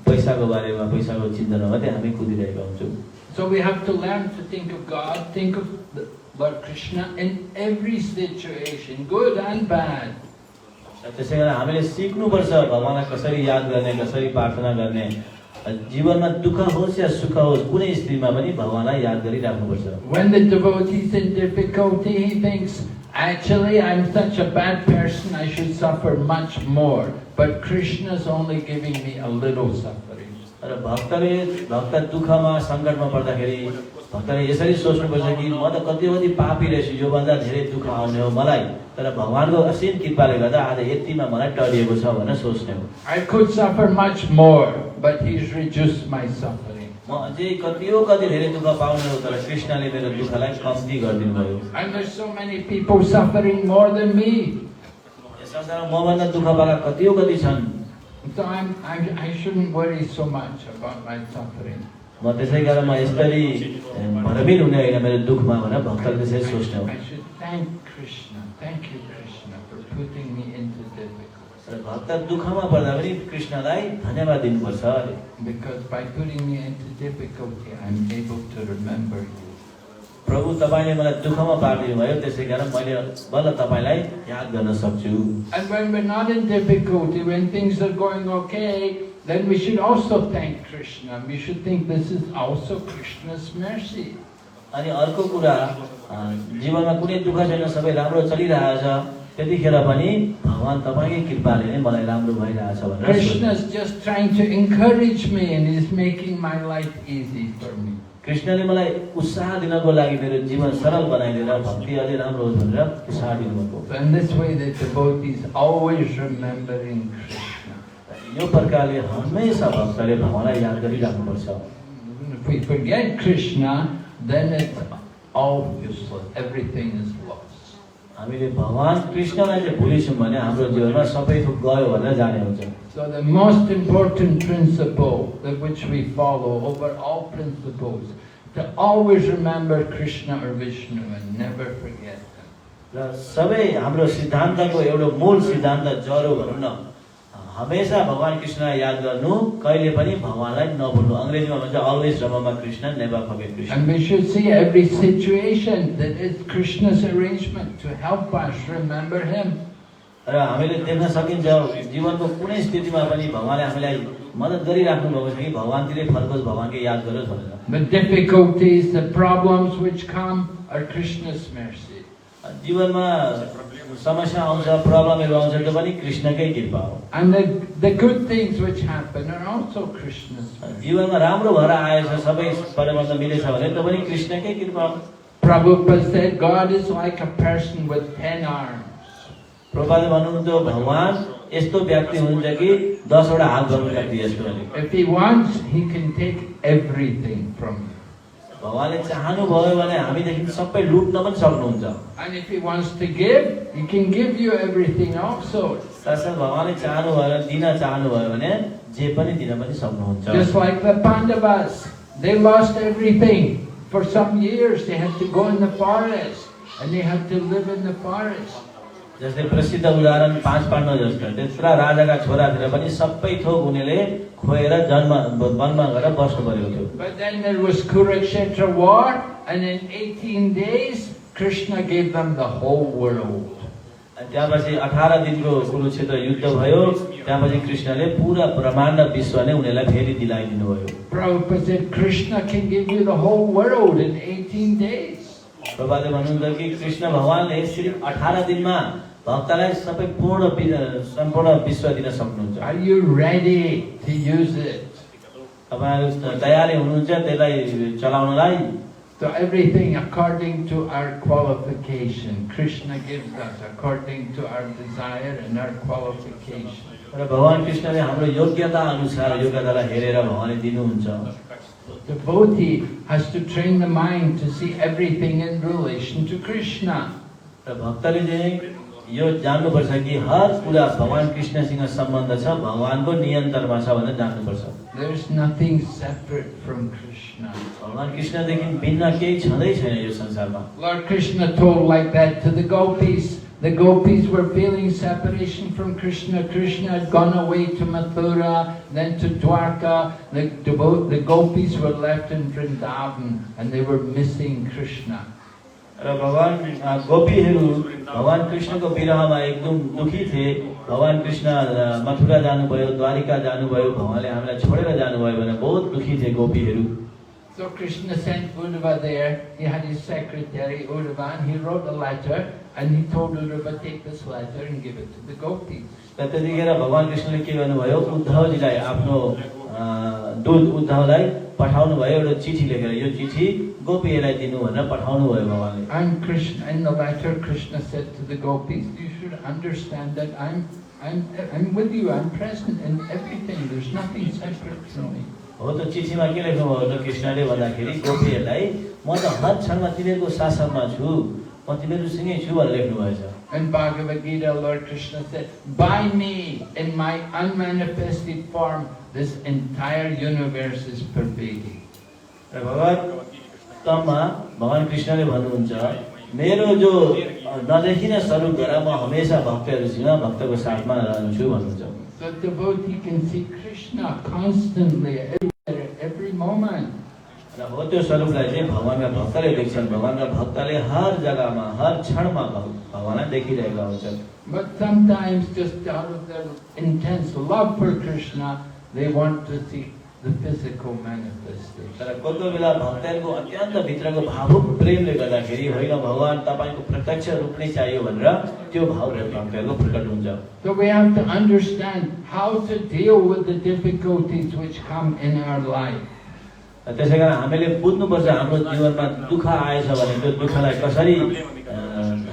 पैसाको बारेमा पैसाको चिन्तनमा मात्रै हामी कुदिरहेका हुन्छौँ So we have to learn to think of God, think of Lord Krishna in every situation, good and bad. त्यसै कारण हामीले सिक्नुपर्छ भगवानलाई कसरी याद गर्ने कसरी प्रार्थना गर्ने जीवनमा दुःख होस् या सुख होस् कुनै स्थितिमा पनि भगवानलाई याद गरिराख्नुपर्छ When the devotee is in difficulty, he thinks, actually I'm such a bad person, I should suffer much more. But Krishna is only giving me a little suffering. र भक्त दुःखमा सङ्कटमा पर्दाखेरि भक्तले यसरी सोच्नुपर्छ कि म त कति पापी रहेछु यो भन्दा धेरै दुःख आउने हो मलाई तर भगवानको असीम कृपाले गर्दा आज यतिमा मलाई टरिएको छ भनेर सोच्ने हो I could suffer much more, but he's reduced my suffering. म अझै कति धेरै दुःख पाउने हो तर कृष्णले मेरो दुःखलाई कम्ती गरिदिनु भयो And there's so many people suffering more than me. यस संसारमा मभन्दा दुःख पाएका कति छन् So I shouldn't worry so much about my suffering. म त्यसै कारण म यसरी भरमिर हुने होइन मेरो दुःखमा भनेर भक्तले त्यसरी सोच्ने हो I should thank Krishna. Thank you, Krishna, for putting me into difficulty. र भक्त दुःखमा पर्दा पनि कृष्णलाई धन्यवाद दिनुपर्छ अरे Because by putting me into difficulty, I'm able to remember you. प्रभु तपाईले मलाई दुःखमा पार्दिनु भयो त्यसै कारण मैले बल्ल तपाईलाई याद गर्न सक्छु And when we're not in difficulty, when things are going okay, then we should also thank Krishna. We should think this is also Krishna's mercy. अनि अर्को कुरा जीवनमा कुनै दुःख छैन सबै राम्रो चलिरहेछ त्यतिखेर पनि भगवान तपाईकै कृपाले नै मलाई राम्रो भइरहेछ भनेर Krishna is just trying to encourage me and is making my life easy for me. कृष्णले मलाई उत्साह दिनको लागि मेरो जीवन सरल बनाइदिएर भक्ति अझै राम्रो होस् भनेर उत्साह दिनुभएको So in this way the devotees always remembering Krishna. यो प्रकारले हमेशा भक्तले भगवानलाई याद गरिराख्नुपर्छ If we forget Krishna, then it's all useless. Everything is lost. हामीले भगवान कृष्णलाई चाहिँ भुलिछौँ भने हाम्रो जीवनमा सबै थोक गयो भनेर जाने हुन्छ So the most important principle that which we follow over all principles, to always remember Krishna or Vishnu and never forget them. र सबै हाम्रो सिद्धान्तको एउटा मूल सिद्धान्त जरो भनौँ न हमेशा भगवान कृष्णलाई याद गर्नु कहिले पनि भगवानलाई नभुल्नु अंग्रेजीमा भन्छ always remember Krishna, never forget Krishna. And we should see every situation that is Krishna's arrangement to help us remember him. र हामीले देख्न सकिन्छ जीवनको कुनै स्थितिमा पनि भगवानले हामीलाई मद्दत गरिराख्नु भएको छ कि भगवानतिरै फर्कोस् भगवानकै याद गरोस् भनेर The difficulties, the problems which come are Krishna's mercy. जीवनमा समस्या आउँछ प्रब्लमहरु आउँछ त्यो पनि कृष्णकै कृपा हो And the good things which happen are also Krishna's mercy. जीवनमा राम्रो भएर आएछ सबै परिवर्तन मिलेछ भने त्यो पनि कृष्णकै कृपा हो Prabhupada said God is like a person with 10 arms. प्रभुपादले भन्नुहुन्छ भगवान यस्तो व्यक्ति हुनुहुन्छ कि 10 वटा हात भएको व्यक्ति यस्तो हो If he wants, he can take everything from you. भगवानले चाहनु भयो भने हामीदेखि सबै लुट्न पनि सक्नुहुन्छ And if he wants to give, he can give you everything also. साथसाथ भगवानले चाहनु भयो दिन चाहनु भयो भने जे पनि दिन पनि सक्नुहुन्छ Just like the Pandavas, they lost everything. For some years they had to go in the forest and they had to live in the forest. जस्तै प्रसिद्ध उदाहरण 5 पाण्डव जस्तो त्यस्ता राजाका छोरा थिए पनि सबै थोक उनीले खोएर वनमा गएर बस्नु पर्यो थियो But then there was Kurukshetra war, and in 18 days Krishna gave them the whole world. त्यसपछि 18 दिनको कुरुक्षेत्र युद्ध भयो त्यसपछि कृष्णले पूरा ब्रह्माण्ड विश्व नै उनीलाई फेरि दिलाइदिनु भयो Prabhupada said Krishna can give you the whole world in 18 days. प्रभुपादले भन्नुहुन्छ कि कृष्ण भगवानले सिर्फ 18 दिनमा भक्तलाई सबै सम्पूर्ण विश्व दिन सक्नुहुन्छ Are you ready to use it? तपाईहरु तयारी हुनुहुन्छ त्यसलाई चलाउनलाई So everything according to our qualification. Krishna gives us according to our desire and our qualification. र भगवान कृष्णले हाम्रो योग्यता अनुसार योग्यतालाई हेरेर भगवानले दिनुहुन्छ The devotee has to train the mind to see everything in relation to Krishna. र भक्तले चाहिँ यो जान्नुपर्छ कि हर कुरा भगवान कृष्णसँग सम्बन्ध छ भगवानको नियन्त्रणमा छ भनेर जान्नुपर्छ There is nothing separate from Krishna. भगवान कृष्णदेखि भिन्न केही छँदै छैन यो संसारमा Lord Krishna told like that to the gopis the gopis were feeling separation from Krishna. Krishna had gone away to Mathura, then to Dwarka. The gopis were left in Vrindavan and they were missing Krishna. र भगवान गोपीहरू भगवान कृष्णको विरहमा एकदम दुखी थिए। भगवान कृष्ण मथुरा जानुभयो, द्वारिका जानुभयो, भगवानले हामीलाई छोडेर जानुभयो भनेर बहुत दुखी थिए गोपीहरू। So Krishna sent Uddhava there. He had his secretary Uddhava, and he wrote a letter, and he told Uddhava, take this letter and give it to the gopis. त्यतिखेर भगवान कृष्णले के गर्नुभयो, उद्धवजीलाई आफ्नो दूत उद्धवलाई पठाउनु भयो, एउटा चिठी लेखेर यो चिठी गोपीहरूलाई दिनु भनेर पठाउनु भयो भगवानले। And Krishna, in the letter, Krishna said to the gopis, you should understand that I'm with you. I'm present in everything. There's nothing separate from me. हो त चिठीमा के लेख्नु भयो त कृष्णले भन्दाखेरि गोपीहरूलाई म त हर क्षणमा तिमीहरूको शासनमा छु, म तिमीहरूसँगै छु भनेर लेख्नु भएछ। In Bhagavad Gita, Lord Krishna said, by me, in my unmanifested form, this entire universe is pervading. भगवान कृष्णले भन्नुहुन्छ मेरो जो नदेखिने स्वरूप गरेर म हमेशा भक्तहरूसँग भक्तको साथमा रहन्छु भन्नुहुन्छ। So the devotee can see Krishna constantly, every moment. र हो त्यो स्वरूपलाई चाहिँ भगवानका भक्तले देख्छन्। भगवानका भक्तले हर जग्गामा हर क्षणमा भगवानलाई देखिरहेका हुन्छन्। But sometimes, just out of their intense love for Krishna, they want to see the physical manifestation. तर कोही बेला भक्तहरूको अत्यन्त भित्रको भावुक प्रेमले गर्दाखेरि होइन भगवान तपाईको प्रत्यक्ष रूप नै चाहियो भनेर त्यो भाव भक्तहरूको प्रकट हुन्छ। So we have to understand how to deal with the difficulties which come in our life. त्यसैकारण हामीले बुझ्नुपर्छ हाम्रो जीवनमा दुःख आएछ भने त्यो दुःखलाई कसरी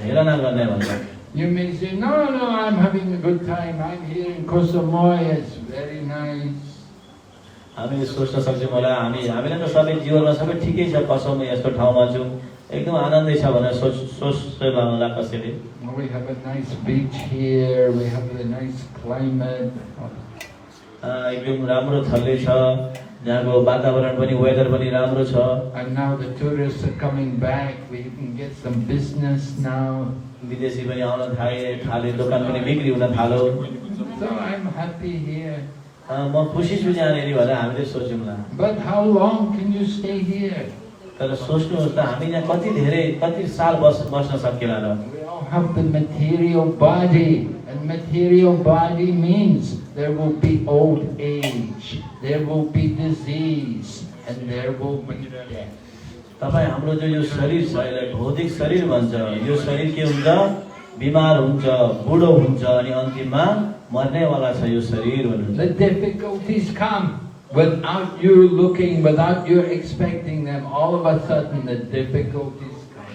हेरना गर्ने भन्छ। You may say, no, I'm having a good time. I'm here in Kosamui. It's very nice. हामीले सोच्न सक्छौँ होला हामीले त सबै जीवनमा सबै ठिकै छ, कसम यस्तो ठाउँमा छौँ, एकदम आनन्दै छ भनेर सोच्दैन होला कसैले। We have a nice beach here. We have a nice climate. एकदम राम्रो थले छ, यहाँको वातावरण पनि वेदर पनि राम्रो छ। And now the tourists are coming back. We can get some business now. विदेशी पनि आउन थाले, दोकान पनि बिक्री हुन थाल्यो। So I'm happy here. म खुसी छु यहाँनिर भनेर हामीले सोच्यौँला। But how long can you stay here? तर सोच्नुहोस् त हामी यहाँ कति साल बस्न सकिएला र। We all have the material body, and material body means there will be old age, there will be disease, and there will be death. तपाईं हाम्रो जो यो शरीर छ यसलाई भौतिक शरीर भन्छ। यो शरीर के हुन्छ, बिमार हुन्छ, बुढो हुन्छ अनि अन्तिममा मर्नेवाला छ यो शरीर भन्नुहुन्छ। The difficulties come without you looking, without you expecting them. All of a sudden the difficulties come.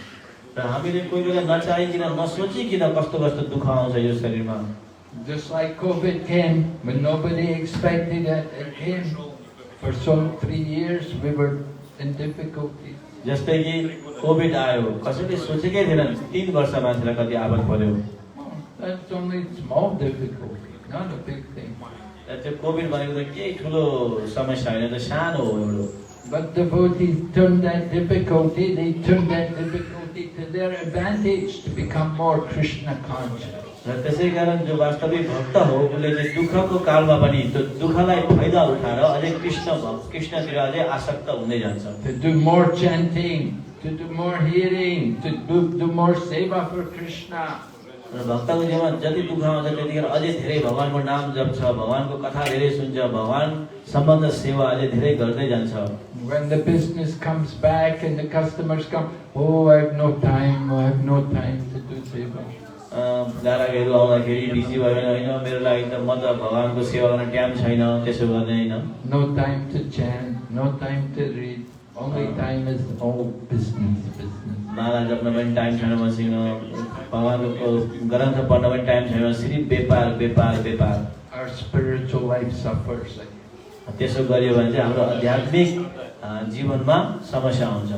र हामीले कोही बेला नचाहिकन नसोचिकन कस्तो कस्तो दुःख आउँछ यो शरीरमा। Just like COVID came, when nobody expected it, it came. For 3 years we were in difficulties. जस्तै कि कोभिड आयो, कसैले सोचेकै थिएन 3 वर्ष मान्छेलाई कति आपद पर्यो। That's only small difficulty, not a big thing. त्यो कोभिड भनेको त केही ठुलो समस्या हैन, त सानो हो एउटा। But devotees turned that difficulty, to their advantage to become more Krishna conscious. र त्यसैकारण जो वास्तविक भक्त हो उसले चाहिँ दुःखको कालमा पनि त्यो दुःखलाई फाइदा उठाएर अझै कृष्णतिर अझै आसक्त हुँदै जान्छ। To do more chanting, to do more hearing, to do more seva for Krishna. र भक्तको जीवनमा जति दुःख आउँछ त्यतिखेर अझै धेरै भगवानको नाम जप्छ, भगवानको कथा धेरै सुन्छ, भगवान सम्बन्ध सेवा अझै धेरै गर्दै जान्छ। When the business comes back and the customers come, oh, I have no time to do seva. ग्राहकहरू आउँदाखेरि बिजी भयो भने होइन मेरो लागि त म त भगवानको सेवा गर्न टाइम छैन, त्यसो गर्ने हैन। No time to chant, no time to read, only time is all business. माला जप्न पनि टाइम छैन मसँग, भगवानको ग्रन्थ पढ्न पनि टाइम छैन, सिर्फ व्यापार। Our spiritual life suffers. त्यसो गरियो भने चाहिँ हाम्रो आध्यात्मिक जीवनमा समस्या आउँछ।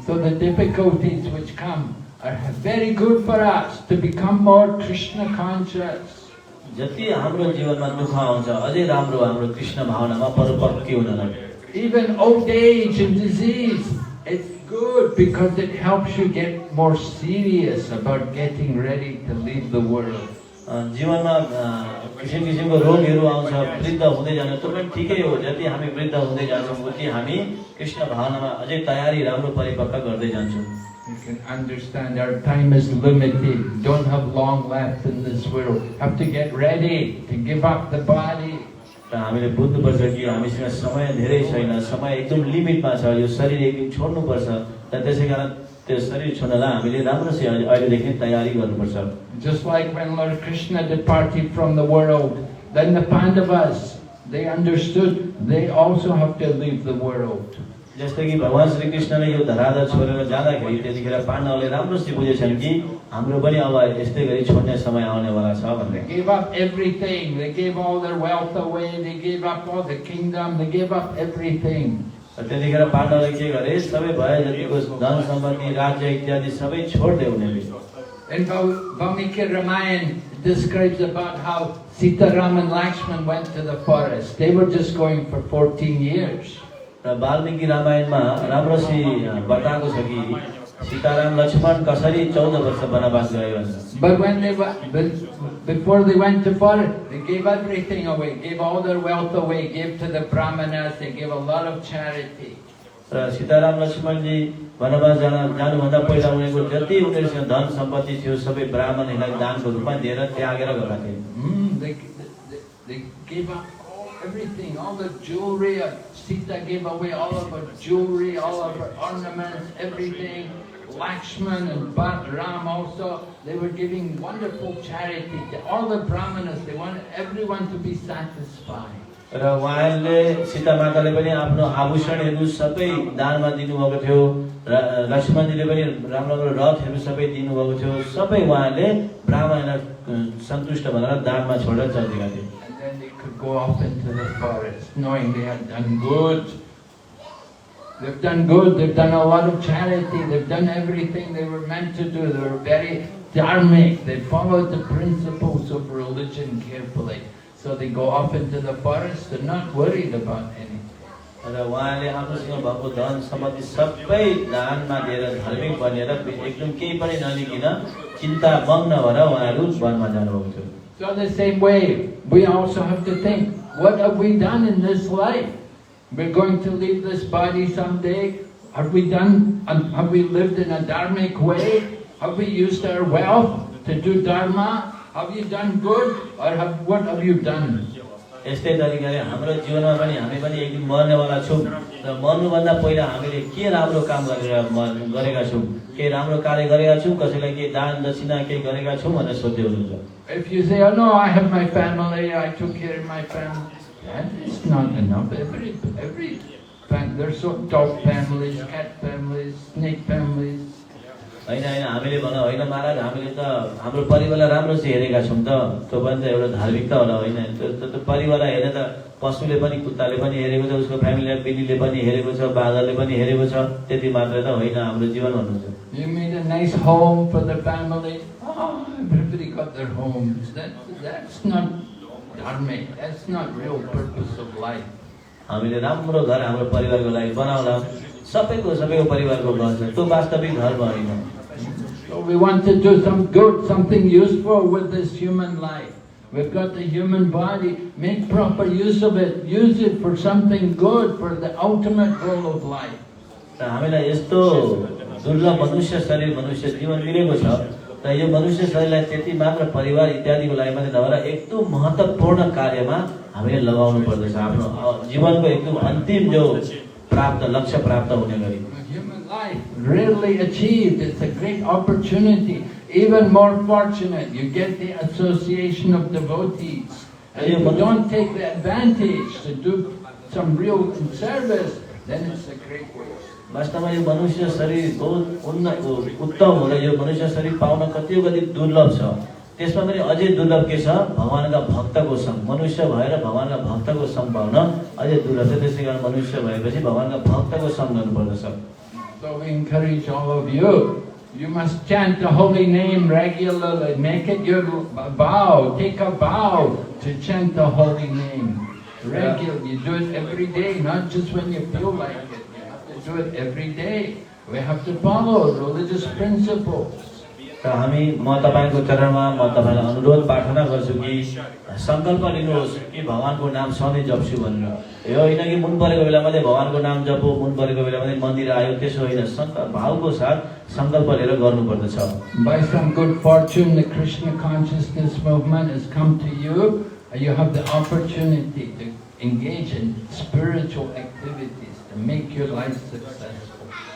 So the difficulties which come are very good for us to become more Krishna conscious. जति हाम्रो जीवनमा दुःख आउँछ अझै राम्रो हाम्रो कृष्ण भावनामा परिपक्व हुनलाई। Even old age and disease, it's good good because it helps you get more serious about getting ready to leave the world. जीवनमा किसिम किसिमको रोगहरू आउँछ वृद्ध हुँदै जान्छ त्यो पनि ठिकै हो जति हामी वृद्ध हुँदै जान्छौँ उति हामी कृष्ण भावनामा अझै तयारी राम्रो परिपक्व गर्दै जान्छौँ You can understand our time is limited. Don't have long left in this world. Have to get ready to give up the body. र हामीले बुझ्नुपर्छ कि हामीसँग समय धेरै छैन समय एकदम लिमिटमा छ यो शरीर एक दिन छोड्नु पर्छ र त्यसैकारण त्यो शरीर छोड्नलाई हामीले राम्रोसँग अहिलेदेखि तयारी गर्नुपर्छ Just like when Lord Krishna departed from the world, then the Pandavas, they understood they also have to leave the world. जस्तै कि भगवान श्री कृष्णले यो धराधार छोडेर जाँदाखेरि त्यतिखेर पाण्डवले राम्रोसित बुझेछन् कि हाम्रो पनि अब यस्तै गरी छोड्ने समय आउनेवाला छ भनेर They gave up everything. They gave all their wealth away. They gave up all the kingdom. They gave up everything. त्यतिखेर पाण्डवले के गरे सबै भए जतिको धन सम्पत्ति राज्य इत्यादि सबै छोड्दै उनीहरूले In Valmiki Ramayana describes about how Sita, Ram and Lakshman went to the forest. They were just going for 14 years. Valmiki रामायणमा राम्रोसी बताएको छ कि सीताराम लक्ष्मण कसरी 14 वर्ष वनवास गए भनेर But when they before they went to forest, they gave everything away, gave all their wealth away, gave to the brahmanas, they gave a lot of charity. र सीताराम लक्ष्मणजी वनवास जानुभन्दा पहिला उनीहरूको जति उनीहरूसँग धन सम्पत्ति थियो सबै ब्राह्मणहरूलाई दानको रूपमा दिएर त्यागेर गएका थिए They gave up everything, all the jewelry. Sita gave away all of her jewelry, all of her ornaments, everything. Lakshman and Ram also, they were giving wonderful charity to all the brahmanas. They wanted everyone to be satisfied. र उहाँले सीता माताले पनि आफ्नो आभूषणहरू सबै दानमा दिनुभएको थियो र लक्ष्मणजीले पनि राम्रो राम्रो रथहरू सबै दिनुभएको थियो सबै उहाँले ब्राह्मणलाई सन्तुष्ट भनेर दानमा छोडेर चल्दिएका थिए And then they could go off into the forest knowing they had done good. They've done good, they've done a lot of charity, they've done everything they were meant to do. They were very dharmic, they followed the principles of religion carefully. So they go off into the forest, they're not worried about anything. र उहाँले आफूसँग भएको धन सम्पत्ति सबै दानमा दिएर धार्मिक बनेर एकदम केही पनि नलिकन चिन्ता मग्न भएर उहाँहरू वनमा जानुभएको थियो So the same way, we also have to think, what have we done in this life? We're going to leave this body someday. Have we lived in a dharmic way? Have we used our wealth to do dharma? Have you done good, or what have you done? यस्तै तरिकाले हाम्रो जीवनमा पनि हामी पनि एक दिन मर्नेवाला छौँ र मर्नुभन्दा पहिला हामीले के राम्रो काम गरेका छौँ के राम्रो कार्य गरेका छौँ कसैलाई के दान दक्षिणा के गरेका छौँ भनेर सोध्दै हुनुहुन्छ If you say, oh no, I have my family, I took care of my family, that is not enough. There's so dog families, cat families, snake families. हैन हामीले भन हैन महाराज हामीले त हाम्रो परिवारलाई राम्रोसित हेरेका छौँ त त्यो पनि त एउटा धार्मिकता होला हैन त्यो परिवारलाई हेरे त पशुले पनि कुत्ताले पनि हेरेको छ उसको फ्यामिलीलाई बिल्लीले पनि हेरेको छ बाघले पनि हेरेको छ त्यति मात्र त होइन हाम्रो जीवन भन्नुहुन्छ You made a nice home for the family. Oh, everybody got their homes. That's not dharmic. That's not real purpose of life. हामीले राम्रो घर हाम्रो परिवारको लागि बनाउला सबैको परिवारको घर छ त्यो वास्तविक धर्म होइन So we want to do some good, something useful with this human life. We've got the human body, make proper use of it, use it for something good, for the ultimate goal of life. हामीलाई यस्तो दुर्लभ मनुष्य शरीर मनुष्य जीवन मिलेको छ र यो मनुष्य शरीरलाई त्यति मात्र परिवार इत्यादिको लागि मात्रै नभएर एकदम महत्त्वपूर्ण कार्यमा हामीले लगाउनु पर्दछ आफ्नो जीवनको एकदम अन्तिम जो प्राप्त लक्ष्य प्राप्त हुने गरी Human life rarely achieved. It's a great opportunity. Even more fortunate, you get the association of devotees. And if you don't take the advantage to do some real service, then it's a great waste. वास्तवमा यो मनुष्य शरीर बहुत उत्तम हो र यो मनुष्य शरीर पाउन कति दुर्लभ छ त्यसमा पनि अझै दुर्लभ के छ भगवानका भक्तको संग मनुष्य भएर भगवानका भक्तको संग पाउन अझै दुर्लभ छ त्यसैकारण मनुष्य भएपछि भगवानका भक्तको संग गर्नुपर्दछ So we encourage all of you. You must chant the holy name regularly. Make it your vow. Take a vow to chant the holy name regularly. You do it every day, not just when you feel like it. You have to do it every day. We have to follow religious principles. र हामी म तपाईको चरणमा म तपाईलाई अनुरोध प्रार्थना गर्छु कि संकल्प लिनुहोस् कि भगवानको नाम सधैँ जप्छु भनेर। यो होइन कि मन परेको बेला मात्रै भगवानको नाम जपो, मन परेको बेला मात्रै मन्दिर आयो, त्यसो होइन। संकल्प भावको साथ संकल्प लिएर गर्नुपर्दछ। By some good fortune, the Krishna consciousness movement has come to you, and you have the opportunity to engage in spiritual activities to make your life successful.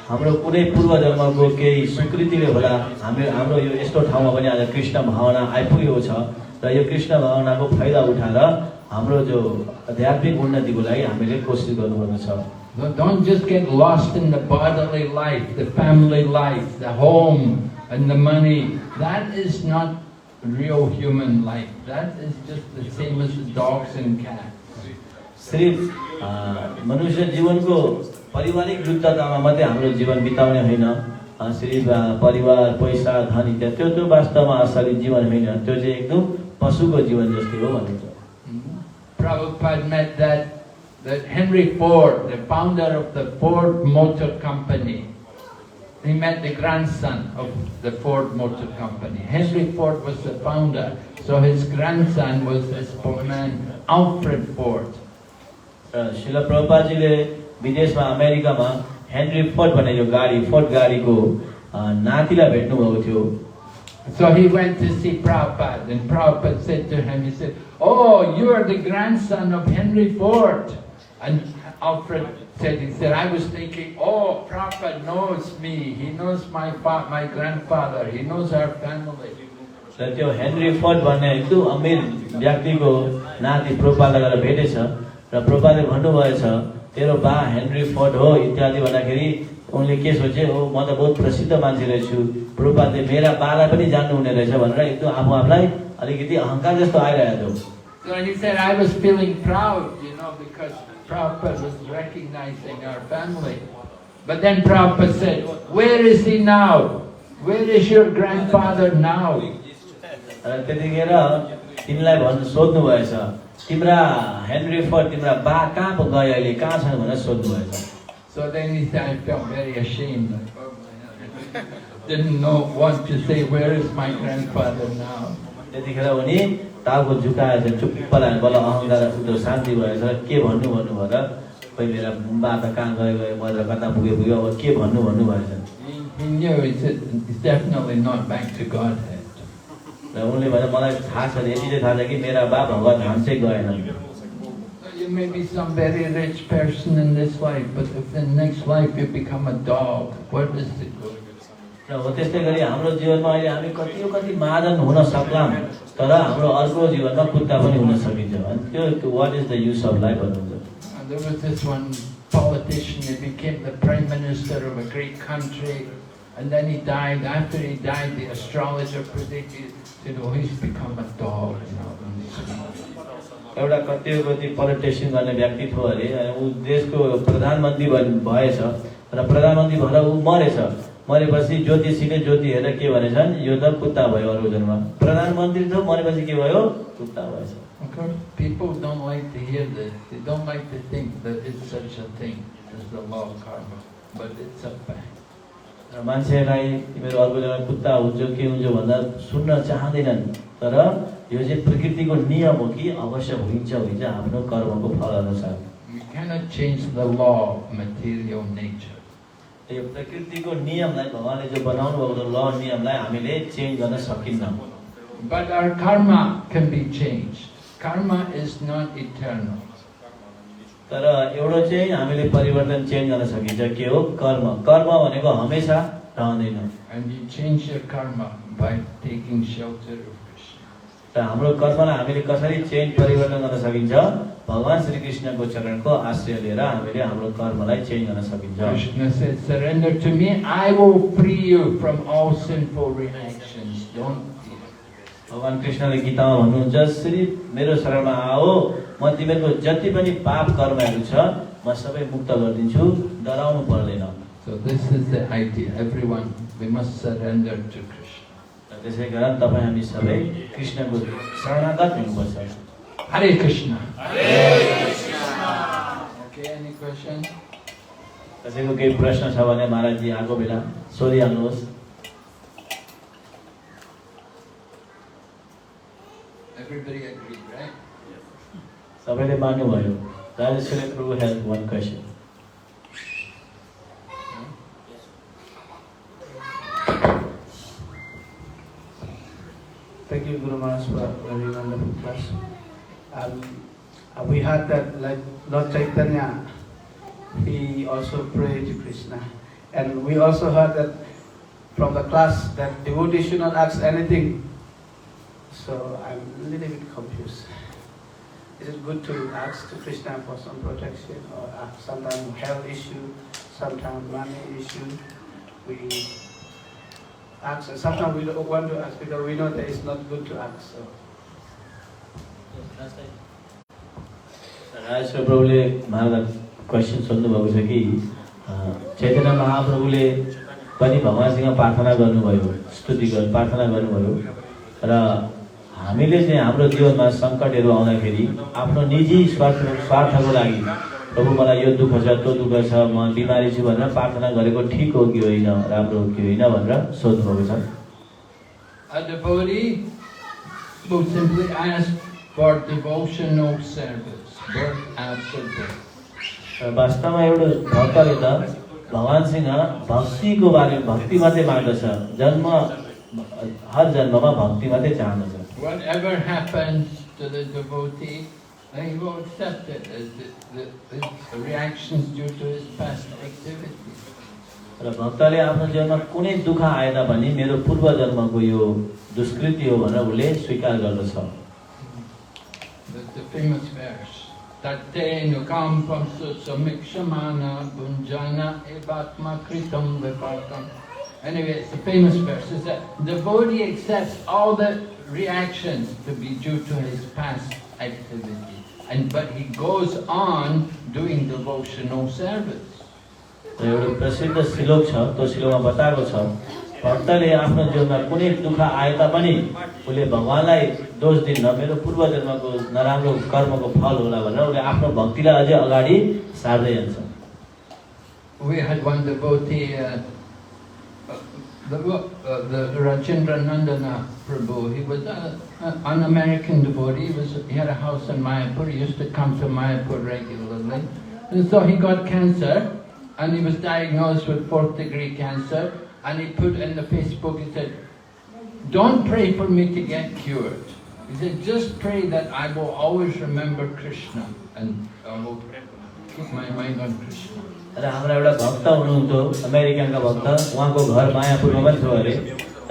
हाम्रो कुनै पूर्व जन्मको केही स्वीकृतिले होला हाम्रो यो यस्तो ठाउँमा पनि आज कृष्ण भावना आइपुगेको छ र यो कृष्ण भावनाको फाइदा उठाएर हाम्रो जो आध्यात्मिक उन्नतिको लागि हामीले कोसिस गर्नुपर्दछ। Don't just get lost in the bodily life, the family life, the home and the money. That is not real human life. That is just the same as the dogs and cats. सिर्फ मनुष्य जीवनको पारिवारिक युद्धतामा मात्रै हाम्रो जीवन बिताउने होइन। सिर्फ परिवार, पैसा, धन इत्यादि त्यो वास्तवमा असली जीवन होइन। त्यो चाहिँ एकदम पशुको जीवन जस्तै हो भनिन्छ। Prabhupada met that Henry Ford, the founder of the Ford Motor Company, he met the grandson of the Ford Motor Company. Henry Ford was the founder, so his grandson was this man, Alfred Ford. शिला प्रभुपादजीले विदेशमा अमेरिकामा Henry Ford भन्ने यो गाडी Ford गाडीको नातिलाई भेट्नु भएको थियो। So he went to see Prabhupada, and Prabhupada said to him, he said, "Oh, you are the grandson of Henry Ford." And Alfred said, he said, "I was thinking, oh, Prabhupada knows me, he knows my grandfather, he knows our family." र त्यो Henry Ford भन्ने एकदम अमीर व्यक्तिको नाति प्रभुपादलाई गएर भेटेछ र प्रभुपादले भन्नुभएछ तेरो बा हेनरी फोर्ड हो इत्यादि भन्दाखेरि उनले के सोचे, हो म त बहुत प्रसिद्ध मान्छे रहेछु, प्रभुपादले मेरा बालाई पनि जान्नु हुने रहेछ भनेर एकदम आफूलाई अलिकति अहंकार जस्तो आइरहेको थियो। So he said, I was feeling proud, because Prabhupada was recognizing our family. But then Prabhupada said, "Where is he now? Where is your grandfather now?" त्यतिखेर तिमीलाई भन्नु सोध्नु भएछ, तिम्रा हेनरी फोर्ड तिम्रा बा कहाँ पो गए अहिले, कहाँ छन् भनेर सोध्नु भएछ। So then he said, I felt very ashamed. I didn't want to say, where is my grandfather now? त्यतिखेर उनी टाउको झुकाएर चुप्प लाग्यो, बल्ल अहंकार शान्ति भएछ। के भन्नु भन्नुभयो र खोइ मेरा बा त कहाँ गए म त कता पुगे अब के भन्नु भएछ। He knew, he said, he's definitely not back to Godhead. र उनले भने मलाई थाहा छ, यति चाहिँ थाहा छ कि मेरा बा भगवान धाम चाहिँ गएन। You may be some very rich person in this life, but if in the next life you become a dog, what is the good? र हो त्यस्तै गरी हाम्रो जीवनमा अहिले हामी कति महाजन हुन सक्लाम, तर हाम्रो अर्को जीवनमा कुत्ता पनि हुन सकिन्छ। अनि त्यो what is the use of life भन्नुहुन्छ। There was this one politician, he became the prime minister of a great country, and then he died. After he died, the astrologer predicted, oh, he's become a dog. एउटा कति politician गर्ने व्यक्ति थियो अरे, ऊ देशको प्रधानमन्त्री भएछ र प्रधानमन्त्री भएर ऊ मरेछ। मरेपछि ज्योतिषीले ज्योति हेरेर के भनेछन्, यो त कुत्ता भयो अरू जन्म। प्रधानमन्त्री थियो, मरेपछि के भयो, कुत्ता भएछ। People don't like to hear this. They don't like to think that it's such a thing as the law of karma, but it's a fact. र मान्छेलाई तिमीहरू अर्को जग्गा कुत्ता हुन्छ के हुन्छ भन्दा सुन्न चाहँदैनन्, तर यो चाहिँ प्रकृतिको नियम हो कि अवश्य हुन्छ आफ्नो कर्मको फल अनुसार। You cannot change the law of material nature. यो प्रकृतिको नियमलाई भगवानले जो बनाउनु भएको ल नियमलाई हामीले चेन्ज गर्न सकिन्न। But our karma can be changed. Karma is not eternal. तर एउटा चाहिँ हामीले परिवर्तन चेन्ज गर्न सकिन्छ, के हो, कर्म। कर्म भनेको हमेशा रहँदैन। And you change your karma by taking shelter of Krishna. र हाम्रो कर्मलाई हामीले कसरी चेन्ज परिवर्तन गर्न सकिन्छ, भगवान श्री कृष्णको चरणको आश्रय लिएर हामीले हाम्रो कर्मलाई चेन्ज गर्न सकिन्छ। Krishna said, surrender to me, I will free you from all sinful reactions. Don't fear. भगवान कृष्णले गीतामा भन्नुहुन्छ, श्री मेरो शरणमा आओ, म तिमीहरूको जति पनि पाप कर्महरू छ म सबै मुक्त गरिदिन्छु, डराउनु पर्दैन। So this is the idea. Everyone, we must surrender to Krishna. त्यसै कारण तपाईँ हामी सबै कृष्णको शरणागत हुनुपर्छ। Hare Krishna. Hare Krishna. Okay, any question? कसैको केही प्रश्न छ भने महाराजजी आएको बेला सोधिहाल्नुहोस्। Everybody agreed, right? सबैले मान्नुभयो। Rajeshwari Prabhu has one question. Thank you, Guru Maharaj, for a very wonderful class. We heard that, like Lord Chaitanya, he also prayed to Krishna, and we also heard that from the class that devotee should not ask anything. So I'm a little bit confused. Is it good to ask to Krishna for some protection, or sometimes health issue, sometimes money issue? We ask, and sometimes we don't want to ask because we know that it's not good to ask. So. Rajeshwar प्रभुले महाराज question सोध्नुभएको छ कि चैतन्य महाप्रभुले पनि भगवानसँग प्रार्थना गर्नुभयो, स्तुति प्रार्थना गर्नुभयो र हामीले चाहिँ हाम्रो जीवनमा सङ्कटहरू आउँदाखेरि आफ्नो निजी स्वार्थको लागि प्रभु मलाई यो दुःख छ त्यो दुःख छ म बिमारी छु भनेर प्रार्थना गरेको ठिक हो कि होइन, राम्रो हो कि होइन भनेर सोध्नुभएको छ। A devotee will simply ask for devotional service, birth after birth. वास्तवमा एउटा भक्तले त भगवानसँग भक्तिको बारेमा भक्ति मात्रै माग्दछ, हर जन्ममा भक्ति मात्रै चाहन्छ। Whatever happens to the devotee, he will accept it as the reactions due to his past activities. र भक्तले आफ्नो जीवनमा कुनै दुःख आए तापनि मेरो पूर्व जन्मको यो दुष्कृति हो भनेर उसले स्वीकार गर्दछ। The famous verse, Tate nukam pamsu samikshamana bunjana evatma kritam vipakam. Anyway, it's a famous verse. It's that the devotee accepts all the reactions to be due to his past activity, but he goes on doing devotional service. एउटा प्रसिद्ध श्लोक छ, त्यो श्लोकमा बताएको छ भक्तले आफ्नो जीवनमा कुनै दुःख आए तापनि उसले भगवानलाई दोष दिन्न, मेरो पूर्व जन्मको नराम्रो कर्मको फल होला भनेर उसले आफ्नो भक्तिलाई अझै अगाडि सार्दै जान्छ। We had one devotee, the Rajendra Nandana Prabhu. He was an American devotee. He had a house in Mayapur. He used to come to Mayapur regularly. And so he got cancer, and he was diagnosed with 4th degree cancer. And he put in the Facebook, he said, don't pray for me to get cured. He said, just pray that I will always remember Krishna and I will keep my mind on Krishna. र हाम्रो एउटा भक्त हुनुहुन्थ्यो, अमेरिकनका भक्त, उहाँको घर मायापुरमा पनि थियो अरे।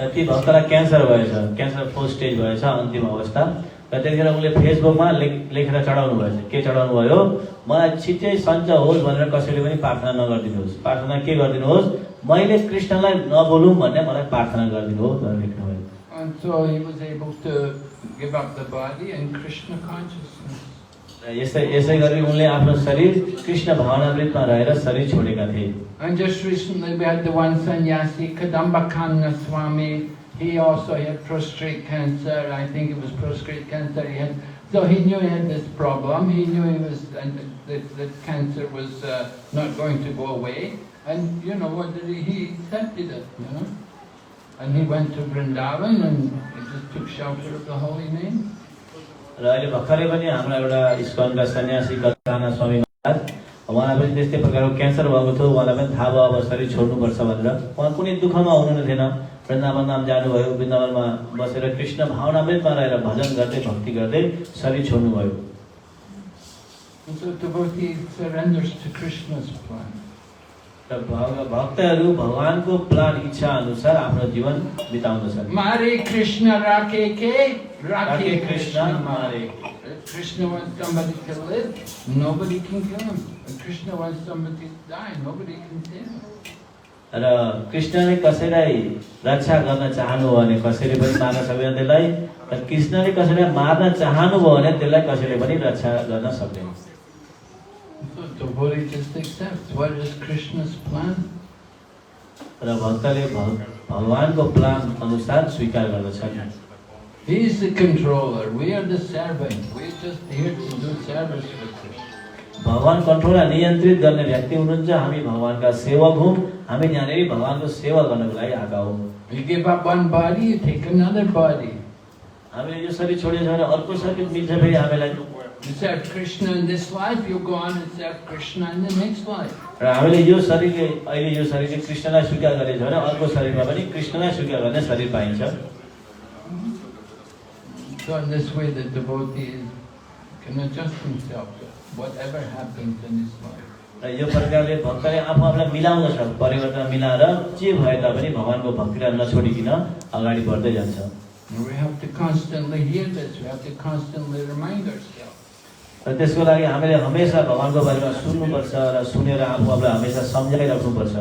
र ती भक्तलाई क्यान्सर भएछ, क्यान्सर 4th स्टेज भएछ, अन्तिम अवस्था। र त्यतिखेर उनले फेसबुकमा लेखेर चढाउनु भएछ, के चढाउनु भयो, मलाई छिट्टै सञ्च होस् भनेर कसैले पनि प्रार्थना नगर्दिनुहोस्, प्रार्थना के गर्दिनुहोस्, मैले कृष्णलाई नबोलौँ भन्ने मलाई प्रार्थना गरिदिनुहोस् भनेर लेख्नुभयो। And so he was able to give up the body in Krishna consciousness. यसै गरी उनले आफ्नो शरीर कृष्ण भावनामृतमा रहेर शरीर छोडेका थिए। And just recently we had the one sannyasi, Kadambakana Swami. He also had prostate cancer. I think it was prostate cancer he had. So he knew he had this problem. He knew he was, and that cancer was not going to go away. And you know what did he? He accepted it, you know. And he went to Vrindavan and he just took shelter of the holy name. र अहिले भर्खरै पनि हाम्रो एउटा इस्कनका सन्यासी कथाना स्वामी महाराज, उहाँलाई पनि त्यस्तै प्रकारको क्यान्सर भएको थियो, उहाँलाई पनि थाहा भयो अब शरीर छोड्नुपर्छ भनेर। उहाँ कुनै दुःखमा हुनुहुने थिएन, वृन्दावन नाम जानुभयो, वृन्दावनमा बसेर कृष्ण भावनामृतमा रहेर भजन गर्दै भक्ति गर्दै शरीर छोड्नुभयो। So devotee surrenders to Krishna's plan. र भक्तहरू भगवानको प्लान इच्छा अनुसार आफ्नो जीवन बिताउँदछन्। Mare Krishna Rake Ke, Rake Krishna Mare. Krishna wants somebody to live, nobody can kill him. And Krishna wants somebody to die, nobody can kill him. र कृष्णले कसैलाई रक्षा गर्न चाहनु हो भने कसैले पनि मार्न सक्दैन त्यसलाई, र कृष्णले कसैलाई मार्न चाहनु भयो भने त्यसलाई कसैले पनि रक्षा गर्न सक्दैन। So devotee just accepts what is Krishna's plan. र भक्तले भगवानको प्लान अनुसार स्वीकार गर्दछन्। He is the controller, we are the servant. We are just here to do service for Krishna. भगवान कन्ट्रोललाई नियन्त्रित गर्ने व्यक्ति हुनुहुन्छ हामी भगवानका सेवक हौं हामी यहाँनेरि भगवानको सेवा गर्नको लागि आएका हौं You give up one body, you take another body. हामीले यो शरीर छोडेछ भने अर्को शरीर मिल्छ फेरि हामीलाई You serve Krishna in this life, you go on and serve Krishna in the next life. र हामीले यो शरीरले अहिले यो शरीरले कृष्णलाई स्वीकार गरेछ भने अर्को शरीरमा पनि कृष्णलाई स्वीकार गर्ने शरीर पाइन्छ So in this way the devotee can adjust himself to whatever happens in his life. र यो प्रकारले भक्तले आफू आफूलाई मिलाउँदछ परिवर्तन मिलाएर जे भए तापनि भगवानको भक्तिलाई नछोडिकिन अगाडि बढ्दै जान्छ We have to constantly hear this, we have to constantly remind ourselves. र त्यसको लागि हामीले हमेशा भगवानको बारेमा सुन्नुपर्छ र सुनेर आफू आफूलाई हमेशा सम्झाइराख्नुपर्छ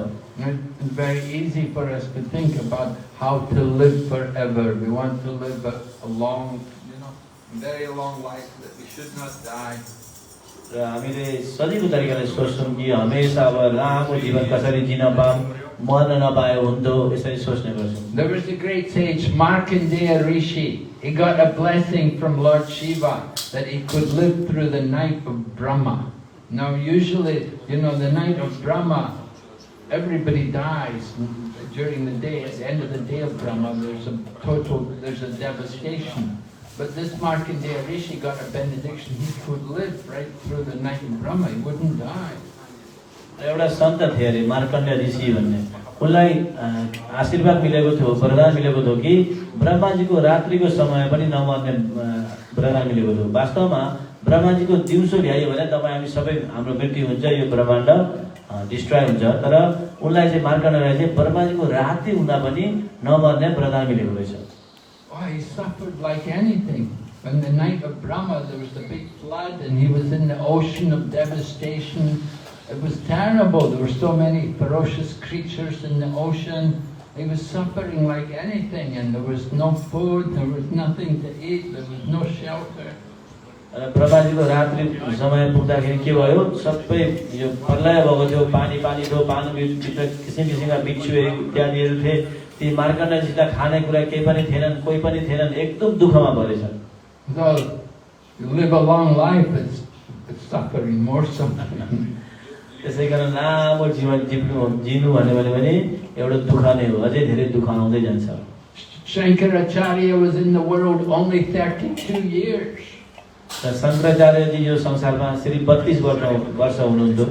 It's very easy for us to think about how to live forever. We want to live a long, very long life, that we should not die. र हामीले सजिलो तरिकाले सोच्छौं कि हमेशा अब लामो जीवन कसरी जिन पाऊँ मर्न नपाए हुन्थ्यो यसरी सोच्ने गर्छौं There was a great sage, Markandeya Rishi. He got a blessing from Lord Shiva that he could live through the night of Brahma. Now usually, the night of Brahma, everybody dies during the day. At the end of the day of Brahma, there's a devastation. But this Markandeya Rishi got a benediction. He could live right through the night of Brahma. He wouldn't die. एउटा सन्त थिए अरे मार्कण्डेय ऋषि भन्ने उनलाई आशीर्वाद मिलेको थियो वरदान मिलेको थियो कि ब्रह्माजीको रात्रिको समय पनि नमर्ने वरदान मिलेको थियो वास्तवमा ब्रह्माजीको दिउँसो भ्याइयो भने तपाई हामी सबै हाम्रो मृत्यु हुन्छ यो ब्रह्माण्ड डिस्ट्रय हुन्छ तर उनलाई चाहिँ मार्कण्डेयलाई चाहिँ ब्रह्माजीको रात्रि हुँदा पनि नमर्ने वरदान मिलेको रहेछ Oh, he suffered like anything. When the night of Brahma, there was a big flood and he was in the ocean of devastation. It was terrible. There were so many ferocious creatures in the ocean. He was suffering like anything and there was no food, there was nothing to eat, there was no shelter. ब्रह्माजीको रात्रि समय पुग्दाखेरि के भयो सबै यो प्रलय भएको थियो पानी थियो पानीभित्र किसिमका बिच्छुहरू इत्यादिहरू थिए ती मार्कण्डेयजीलाई खाने कुरा केही पनि थिएनन् कोही पनि थिएनन् एकदम दुःखमा परेछन् So you live a long life, it's suffering, more suffering. त्यसैकारण लामो जीवन जिनु भन्ने पनि एउटा दुःख नै हो अझै धेरै दुःख आउँदै जान्छ Shankaracharya was in the world only 32 years. शंकराचार्यजी यो संसारमा सिर्फ 32 वर्ष हुनुहुन्थ्यो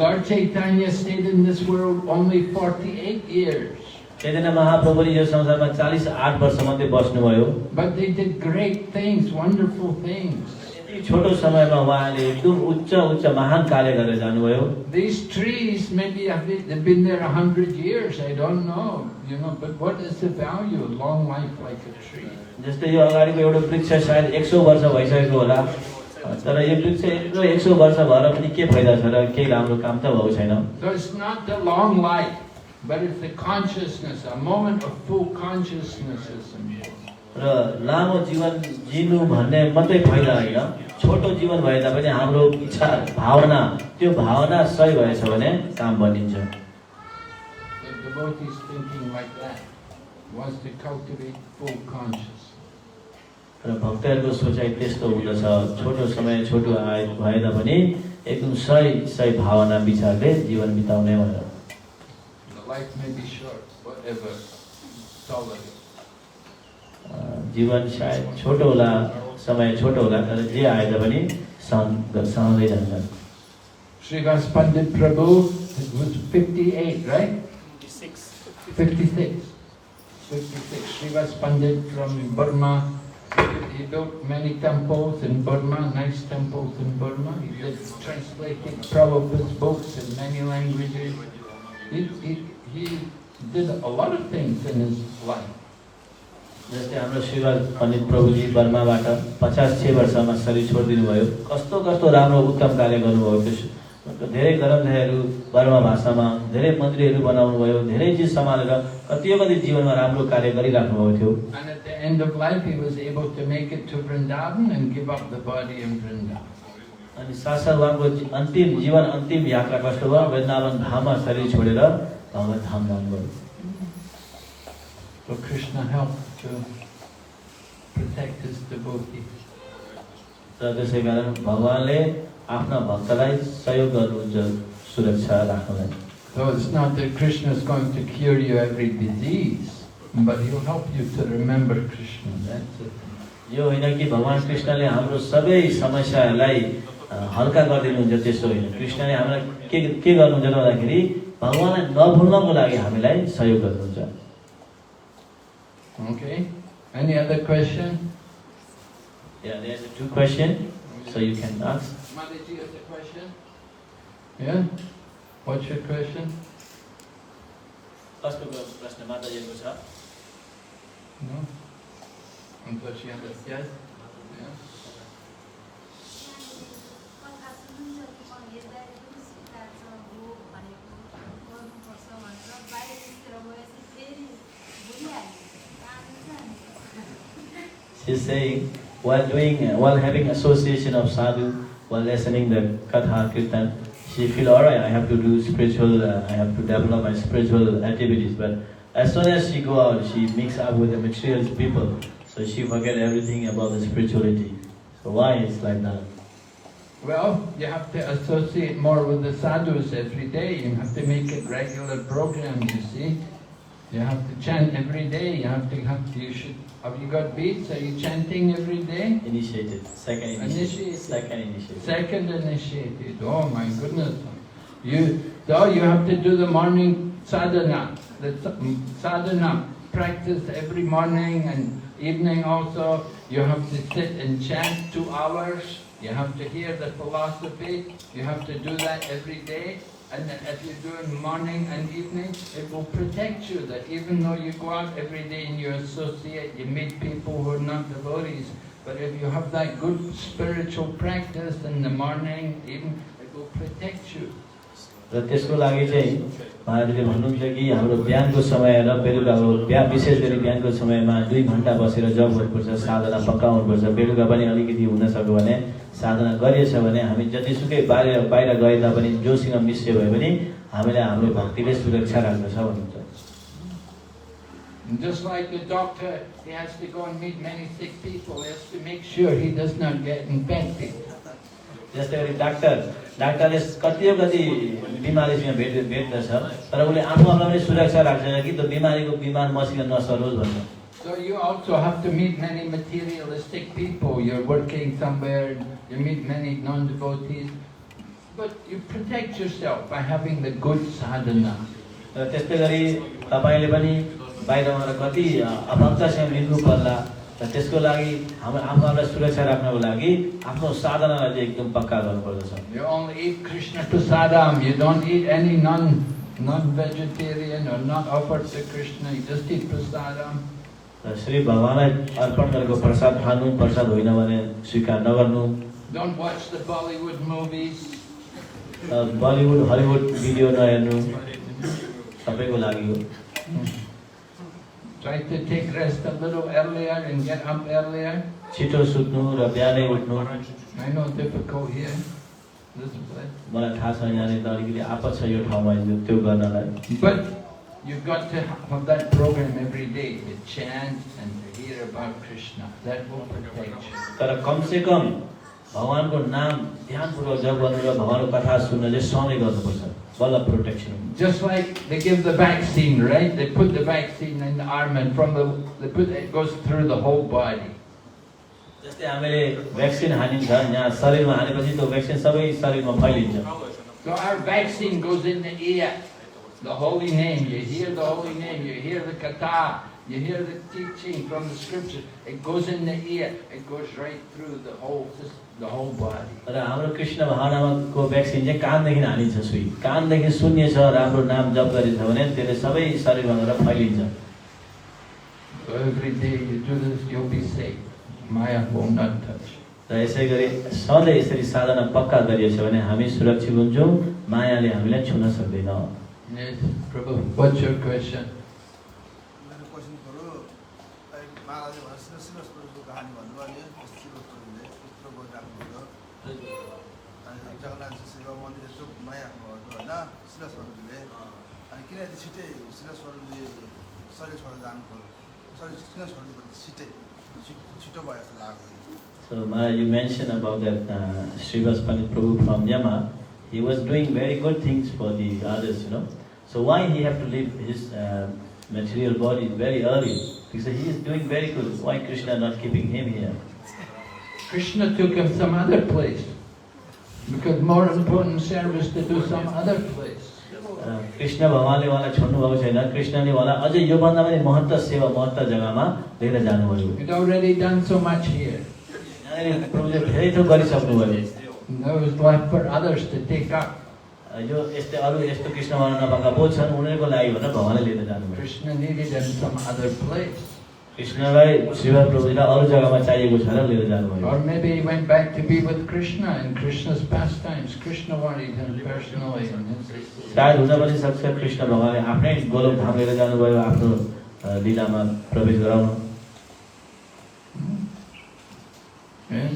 Lord Chaitanya stayed in this world only 48 years. Chaitanya महाप्रभुले यो संसारमा 48 वर्ष मात्रै बस्नुभयो But they did great things, wonderful things. यति छोटो समयमा उहाँले एकदम उच्च महान कार्य गरेर जानुभयो These trees maybe they've been there 100 years, I don't know, but what is the value of long life like a tree? जस्तै यो अगाडिको एउटा वृक्ष सायद 100 वर्ष भइसकेको होला तर यो वृक्ष 100 वर्ष भएर पनि के फाइदा छ र केही राम्रो काम त भएको छैन So it's not the long life, but it's the consciousness, a moment of full consciousness is important. र लामो जीवन जिनु भन्ने मात्रै फाइदा हैन छोटो जीवन भए तापनि हाम्रो इच्छा भावना त्यो भावना सही भएछ भने काम बनिन्छ The devotees thinking like that wants to cultivate full consciousness. र भक्तहरुको सोचाइ त्यस्तो हुँदछ छोटो समय छोटो आय भए तापनि एकदम सही भावना विचारले जीवन बिताउने भनेर Life may be short, whatever, tolerate. जीवन शायद छोटो होला समय छोटो होला तर जे आए तापनि सहँदै जान्छ Srivas Pandit Prabhu was 58, right? 56. Srivas Pandit from Burma. He built many temples in Burma, nice temples in Burma. He did translated Prabhupada's books in many languages. He did a lot of things in his life. जस्तै हाम्रो श्रीवास पण्डित प्रभुजी बर्माबाट 56 वर्षमा शरीर छोडिदिनु भयो कस्तो राम्रो उत्तम कार्य गर्नुभयो त्यो धेरै ग्रन्थहरू बर्मा भाषामा धेरै मन्दिरहरू बनाउनु भयो धेरै चीज सम्हालेर कति जीवनमा राम्रो कार्य गरिराख्नु भएको थियो And at the end of life he was able to make it to Vrindavan and give up the body in Vrindavan. अनि सासा उहाँको अन्तिम जीवन अन्तिम यात्रा कस्तो भयो वृन्दावन धाममा शरीर छोडेर भगवत धाम जानुभयो So Krishna helped to protect his devotees. र त्यसैकारण भगवानले आफ्ना भक्तलाई सहयोग गर्नुहुन्छ सुरक्षा राख्नलाई। So it's not that Krishna is going to cure you every disease, but he'll help you to remember Krishna. That's it. यो होइन कि भगवान कृष्णले हाम्रो सबै समस्याहरूलाई हल्का गरिदिनुहुन्छ, त्यसो होइन। कृष्णले हामीलाई के गर्नुहुन्छ भन्दाखेरि भगवानलाई नभुल्नको लागि हामीलाई सहयोग गर्नुहुन्छ। Okay. Any other question? Yeah, there's two questions, so you can ask. Mataji has a question? Yeah? What's your question? कसको प्रश्न माताजीको छ? No? I thought she understood. Yes? Yeah? She's saying, while having association of sadhu, while listening the katha kirtan, she feel alright. I have to do spiritual. I have to develop my spiritual activities. But as soon as she go out, she mix up with the material people, so she forget everything about the spirituality. So why it's like that? Well, you have to associate more with the sadhus every day. You have to make it regular program, you see. You have to chant every day. Have you got beads? Are you chanting every day? Initiated. Second initiated. Second initiated. Second initiated. Oh my goodness. You have to do the morning sadhana. The sadhana practice every morning and evening also. You have to sit and chant 2 hours. You have to hear the philosophy. You have to do that every day. And if you do it morning and evening, it will protect you. That even though you go out every day and you associate, you meet people who are not devotees, but if you have that good spiritual practice in the morning, even it will protect you. र त्यसको लागि चाहिँ महाराजले भन्नुहुन्छ कि हाम्रो बिहानको समय र बेलुकाको विशेष गरी बिहानको समयमा 2 घण्टा बसेर जप गर्नुपर्छ, साधना पक्का हुनुपर्छ। बेलुका पनि अलिकति हुन सक्यो भने साधना गरिएछ भने हामी जतिसुकै बाहिर गए तापनि जोसँग मिश्र भए पनि हामीलाई हाम्रो भक्तिले सुरक्षा राख्दछ भन्नुहुन्छ। Just like the doctor, he has to go and meet many sick people. He has to make sure he does not get infected. जस्तै गरी डाक्टरले कति बिमारीसँग भेट्दछ, तर उसले आफू आफूलाई पनि सुरक्षा राख्छ कि त्यो बिमारीको बिमार मसित नसरोस् भन्छ। So you also have to meet many materialistic people. You're working somewhere, you meet many non-devotees, but you protect yourself by having the good sadhana. र त्यस्तै गरी तपाईले पनि बाहिरमा कति अभक्तसँग मिल्नु पर्ला, र त्यसको लागि हामी आफूलाई सुरक्षा राख्नको लागि आफ्नो साधनालाई चाहिँ एकदम पक्का गर्नुपर्दछ। You only eat Krishna prasadam. You don't eat any non-vegetarian or not offered to Krishna. You just eat prasadam. Shri भगवानलाई अर्पण गरेको प्रसाद खानु, प्रसाद होइन भने स्वीकार नगर्नु। Don't watch the Bollywood movies. Bollywood Hollywood video नहेर्नु, सबैको लागि हो। Try to take rest a little earlier and get up earlier. छिटो सुत्नु र बिहानै उठ्नु। I know difficult here. This place. मलाई थाहा छ यहाँनिर अलिकति आपत छ यो ठाउँमा त्यो गर्नलाई। But you've got to have that program every day to chant and to hear about Krishna. That will protect you. तर कम से कम भगवानको नाम ध्यानपूर्वक जप गर्नु र भगवानको कथा सुन्न चाहिँ समय गर्नुपर्छ, बल्ल protection. Just like they give the vaccine, right? They put the vaccine in the arm and it goes through the whole body. जस्तै हामीले भ्याक्सिन हानिन्छ, यहाँ शरीरमा हानेपछि त्यो भ्याक्सिन सबै शरीरमा फैलिन्छ। So our vaccine goes in the ear, the holy name. You hear the holy name, you hear the katha, you hear the teaching from the scriptures. It goes in the ear, it goes right through the whole body. र हाम्रो कृष्ण भावनाको vaccine चाहिँ कानदेखि हानिन्छ, सुई कानदेखि सुन्नेछ र हाम्रो नाम जप गरिन्छ भने त्यसले सबै शरीरमा गएर फैलिन्छ। So every day you do this, you'll be safe. Maya will not touch. र यसै गरी सधैँ यसरी साधना पक्का गरिएछ भने हामी सुरक्षित हुन्छौँ, मायाले हामीलाई छुन सक्दैन। Yes, Prabhu, what's your question? मेरो क्वेशन थियो महाराजले भने सिरसको कहानी भन्नुभयो नि, सिरसको यत्रो गरिराख्नुभयो अनि जगन्नाथ शिव मन्दिर यत्रो नयाँ भयो होइन सिरसहरूले, अनि किन यति छिट्टै सिरसहरूले शरीर छोडेर जानु पर्यो, शरीर किन छोड्नु पर्यो छिट्टै? छिटो भयो जस्तो लाग्यो। So Maharaj, you mentioned about that Srivas Pandit Prabhu from Yama. He was doing very good things for the others, you know. So why he have to leave his material body very early? Because he is doing very good. Why Krishna not keeping him here? Krishna took him some other place. Because more important service to do some other place. Krishna भगवानले उहाँलाई छोड्नु भएको छैन, कृष्णले उहाँलाई अझै योभन्दा पनि महत्त्व सेवा महत्त्व जग्गामा लिएर जानुभयो। He'd already done so much here. प्रभुले धेरै थोक गरिसक्नु भयो। Now it's left for others to take up. यो यस्तै अरु यस्तो कृष्ण भगवान नभएका बहुत छन्, उनीहरूको लागि भनेर भगवानले लिएर जानुभयो। Krishna needed him some other place. कृष्णलाई श्रीवास प्रभुजीलाई अरु जग्गामा चाहिएको छ र लिएर जानुभयो। Or maybe he went back to be with Krishna in Krishna's pastimes. Krishna wanted him personally. सायद हुन पनि सक्छ कृष्ण भगवानले आफ्नै गोलोक धाम लिएर जानुभयो आफ्नो लीलामा प्रवेश गराउन। Yes.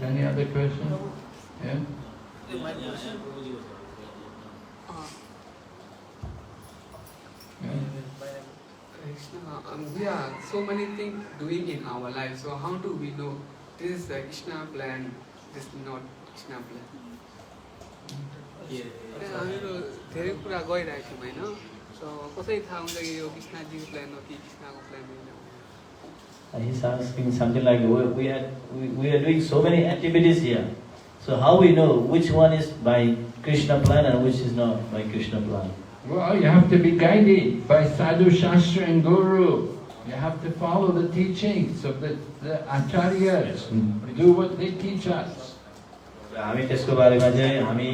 Any other question? Yeah. We are so many things doing in our life. So how do we know this is the Krishna plan, this is not Krishna plan? हामीहरू धेरै कुरा गरिरहेको छौँ होइन, सो कसरी थाहा हुन्छ कि यो कृष्णजीको प्लान हो कि कृष्णको प्लान होइन? He's asking something like, we are doing so many activities here. So how we know which one is by Krishna plan and which is not by Krishna plan? Well, you have to be guided by Sadhu Shastra and Guru. You have to follow the teachings of the acharyas. Do what they teach us. हामी त्यसको बारेमा चाहिँ हामी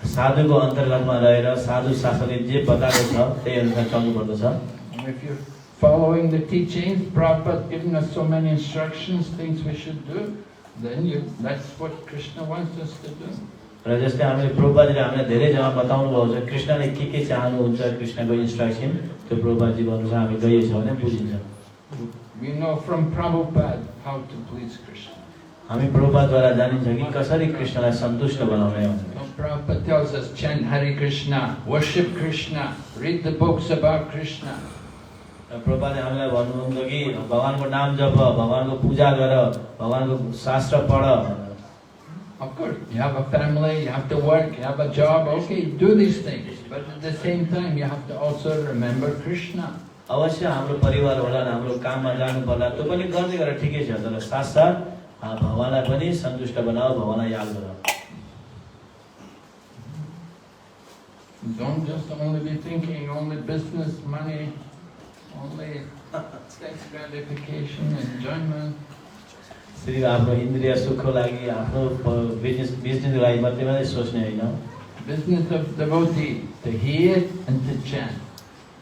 साधुको अन्तर्गतमा रहेर साधु शास्त्रले जे बताएको छ त्यही अनुसार चल्नु पर्दछ। If you're following the teachings, Prabhupada giving us so many instructions, things we should do, then that's what Krishna wants us to do. र जस्तै हामीले प्रभुपादले हामीलाई धेरै जग्गा बताउनु भएको छ कृष्णले के चाहनुहुन्छ कृष्णको इन्स्ट्रक्सन त्यो प्रभुपादजीको अनुसार हामी गइएछ भने बुझिन्छ। We know from Prabhupada how to please Krishna. हामी प्रभुपादद्वारा जानिन्छ कि कसरी कृष्णलाई सन्तुष्ट बनाउने हो। Prabhupada tells us chant Hare Krishna, worship Krishna, read the books about Krishna. प्रभुपादले हामीलाई भन्नुहुन्छ कि भगवानको नाम जप, भगवानको पूजा गर, भगवानको शास्त्र पढ। Of course, you have a family, you have to work, you have a job, okay, do these things. But at the same time, you have to also remember Krishna. अवश्य हाम्रो परिवार होला, हाम्रो काममा जानु पर्ला, त्यो पनि गर्दै गरेर ठिकै छ, तर साथसाथ भगवानलाई पनि सन्तुष्ट बनाऊ, भगवानलाई याद गर। Don't just only be thinking only business, money, only sex gratification, enjoyment. सिर्फ आफ्नो इन्द्रिय सुखको लागि आफ्नो बिजनेसको लागि मात्रै सोच्ने होइन। Business of devotee, to hear and to chant.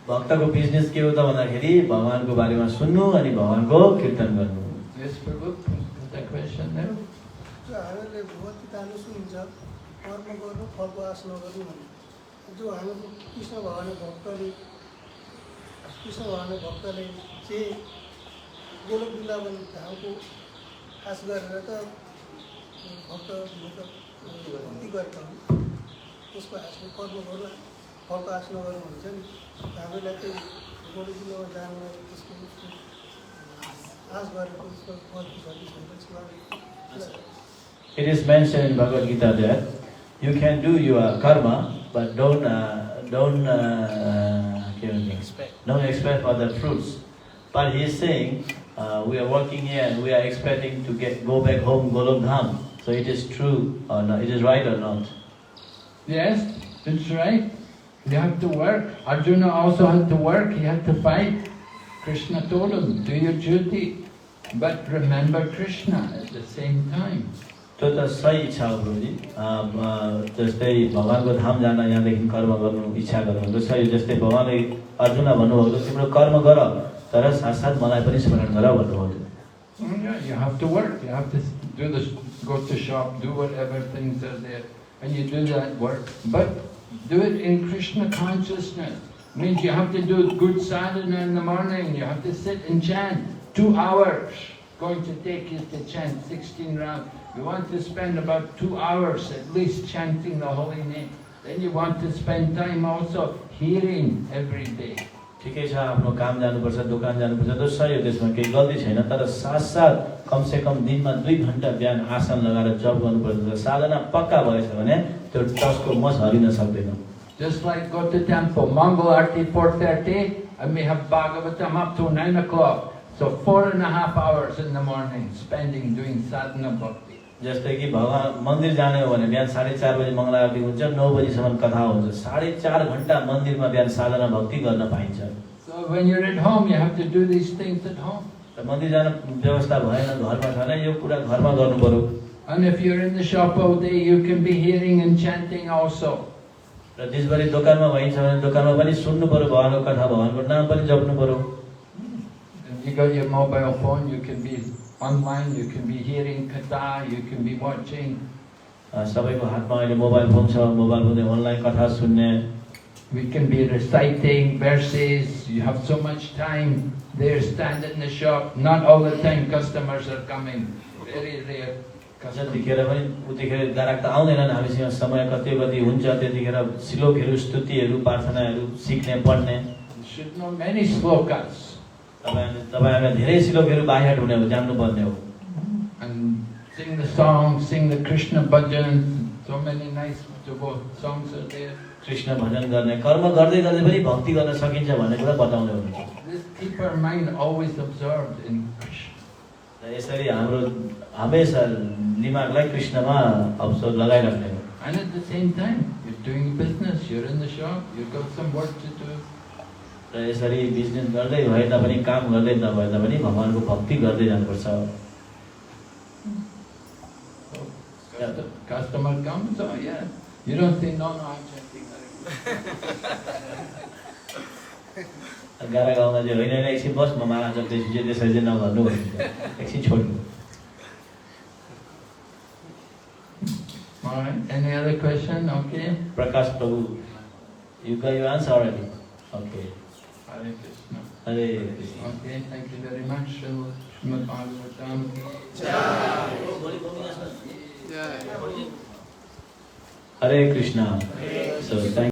भक्तको बिजनेस के हो त भन्दाखेरि भगवानको बारेमा सुन्नु अनि भगवानको कीर्तन गर्नु। Yes, Prabhu, is that question there? हामीले भगवद्गीताले सुनिन्छ कर्म गर्नु फलको आश नगर्नु भन्ने। जो हाम्रो कृष्ण भगवानको भक्तले चाहिँ गोलोक वृन्दावन धामको आश गरेर त भक्ति गरेका हुन्। त्यसको आशले कर्म गर्नु फलको आश नगर्नु भन्छ नि। हामीलाई चाहिँ गोलोक वृन्दावन जानु त्यसको आश गरेको त्यसको फल छ। It is mentioned in Bhagavad Gita that you can do your karma, but don't expect for the fruits. But he is saying, we are working here and we are expecting to go back home, Golok Dham. So it is true or not? It is right or not? Yes, it's right. You have to work. Arjuna also had to work. He had to fight. Krishna told him, do your duty, but remember Krishna at the same time. त्यो त सही इच्छा हो गुरुजी। जस्तै भगवानको धाम जान यहाँदेखि कर्म गर्नु इच्छा गर्नु हुन्छ सही। जस्तै भगवानले अर्जुनलाई भन्नुभयो तिम्रो कर्म गर तर साथसाथ मलाई पनि स्मरण गर भन्नुभयो। You have to work. You have to do this, go to shop, do whatever things are there, and you do that work. But do it in Krishna consciousness. Means you have to do good sadhana in the morning. You have to sit and chant 2 hours. Going to take you to chant 16 rounds. You want to spend about 2 hours at least chanting the holy name. Then you want to spend time also hearing every day. ठिकै छ आफ्नो काम जानुपर्छ दोकान जानुपर्छ त्यो सही हो त्यसमा केही गल्ती छैन तर साथ कमसे कम दिनमा 2 घण्टा बिहान आसन लगाएर जप गर्नुपर्छ साधना पक्का भएछ भने त्यो टसको मस हरिन सक्दैन Just like go to temple, Mangal Arti 4:30, and we have Bhagavatam up to 9 o'clock. So 4.5 hours in the morning, spending doing sadhana bhakti. जस्तै कि भगवान मन्दिर जाने हो भने बिहान 4:30 बजे मङ्गला आरती हुन्छ 9 बजीसम्म कथा हुन्छ 4.5 घण्टा मन्दिरमा बिहान साधना भक्ति गर्न पाइन्छ So when you're at home, you have to do these things at home. मन्दिर जान व्यवस्था भएन घरमा छैन यो कुरा घरमा गर्नु पर्यो And if you're in the shop all day, you can be hearing and chanting also. र दिसभरि दोकानमा भइन्छ भने दोकानमा पनि सुन्नु पर्यो भगवानको कथा भगवानको नाम पनि जप्नु पर्यो If you got your mobile phone, you can be online, you can be hearing katha, you can be watching. सबैको हातमा अहिले मोबाइल फोन छ मोबाइल फोनले अनलाइन कथा सुन्ने We can be reciting verses. You have so much time. There, stand in the shop. Not all the time customers are coming. Very rare. जतिखेर पनि उतिखेर ग्राहक त आउँदैनन् हामीसँग समय कति हुन्छ त्यतिखेर श्लोकहरू स्तुतिहरू प्रार्थनाहरू सिक्ने पढ्ने You should know many slokas. तपाईहरुलाई धेरै श्लोकहरू बाहिर हुने हो जान्नु पर्ने हो And sing the songs, sing the Krishna bhajan. So many nice songs are there. Krishna भजन गर्ने कर्म गर्दै गर्दै पनि भक्ति गर्न सकिन्छ भन्ने कुरा बताउँदै हुनुहुन्छ This keep our mind always absorbed in Krishna. यसरी हाम्रो हमेशा दिमागलाई कृष्णमा अवसर लगाइराख्ने हो And at the same time, you're doing business, you're in the shop, you've got some work to do. र यसरी बिजनेस गर्दै भए तापनि काम गर्दै नभए तापनि भगवानको भक्ति गर्दै जानुपर्छ Customer comes, oh yeah. You don't say, no, I'm chanting. गारा गाउँदा चाहिँ होइन एकछिन बस म माला जप्दैछु जे त्यसरी चाहिँ नगर्नु भन्छ एकछिन छोड्नु Alright, any other question? Okay. प्रकाश प्रभु you got your answer already okay Hare Krishna. Hare Krishna Okay, thank you very much. Srimad Bhagavatam. Jai. Hare Krishna so thank